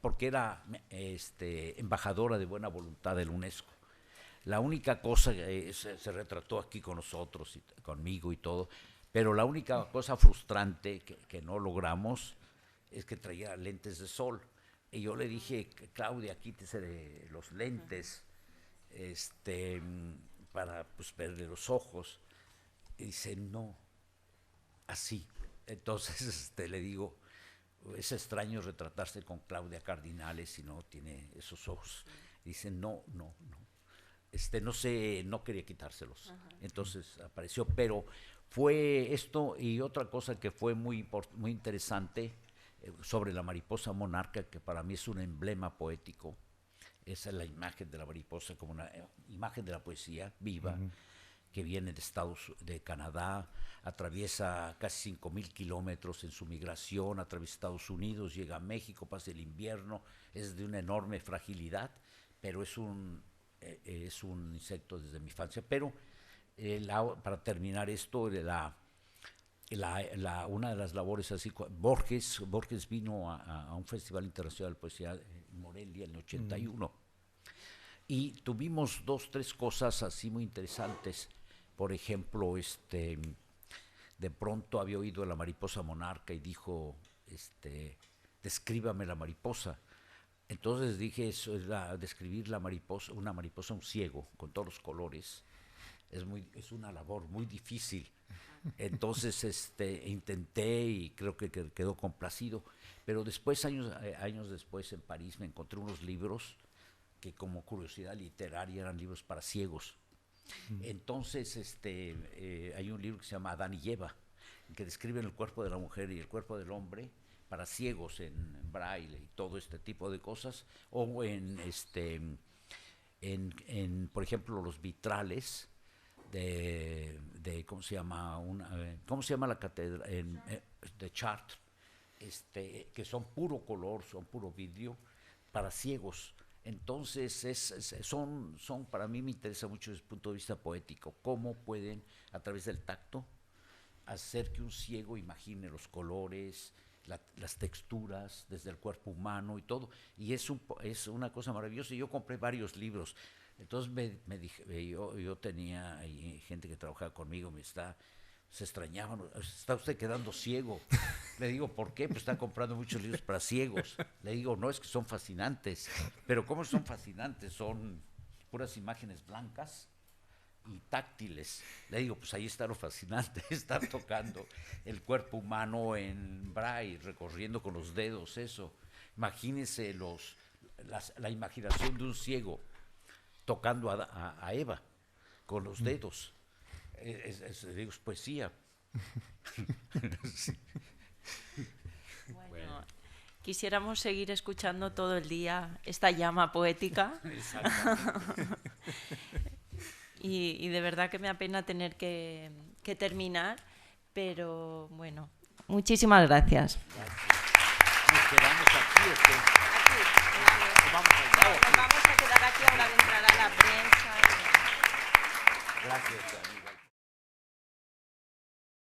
Speaker 2: porque era embajadora de buena voluntad del UNESCO. La única cosa, se retrató aquí con nosotros, y conmigo y todo, pero la única cosa frustrante que no logramos es que traía lentes de sol. Y yo le dije, Claudia, quítese los lentes para pues, verle los ojos. Y dice, no, así. Entonces le digo, es extraño retratarse con Claudia Cardinale si no tiene esos ojos. Y dice, no. No quería quitárselos. Ajá. Entonces apareció, pero fue esto y otra cosa que fue muy interesante sobre la mariposa monarca, que para mí es un emblema poético. Esa es la imagen de la mariposa como una imagen de la poesía viva, que viene de Canadá, atraviesa casi 5,000 kilómetros en su migración, atraviesa Estados Unidos, llega a México, pasa el invierno, es de una enorme fragilidad, pero es un insecto desde mi infancia. Pero para terminar esto, una de las labores así, Borges vino a un Festival Internacional de Poesía en Morelia en el 81 y tuvimos 2-3 cosas así muy interesantes. Por ejemplo, de pronto había oído la mariposa monarca y dijo, descríbame la mariposa. Entonces dije, describir la mariposa, una mariposa, un ciego, con todos los colores, es una labor muy difícil. Entonces intenté y creo que quedó complacido. Pero después, años después, en París, me encontré unos libros que como curiosidad literaria eran libros para ciegos. Entonces hay un libro que se llama Adán y Eva, que describen el cuerpo de la mujer y el cuerpo del hombre, para ciegos en braille y todo este tipo de cosas, o por ejemplo, los vitrales de ¿cómo se llama la catedral de Chartres, que son puro color, son puro vidrio para ciegos. Entonces son para mí me interesa mucho desde el punto de vista poético, cómo pueden a través del tacto hacer que un ciego imagine los colores, las texturas desde el cuerpo humano y todo, y es una cosa maravillosa. Y yo compré varios libros. Entonces me dije, yo tenía ahí gente que trabajaba conmigo, se extrañaban, está usted quedando ciego. Le digo, ¿por qué? Pues está comprando muchos libros para ciegos. Le digo, no, es que son fascinantes. Pero ¿cómo son fascinantes? Son puras imágenes blancas y táctiles. Le digo, pues ahí está lo fascinante, estar tocando el cuerpo humano en braille, recorriendo con los dedos eso. Imagínense la imaginación de un ciego tocando a Eva con los dedos. Digo, es poesía.
Speaker 3: Sí. Bueno, quisiéramos seguir escuchando todo el día esta llama poética. Y de verdad que me da pena tener que terminar, pero bueno, muchísimas gracias.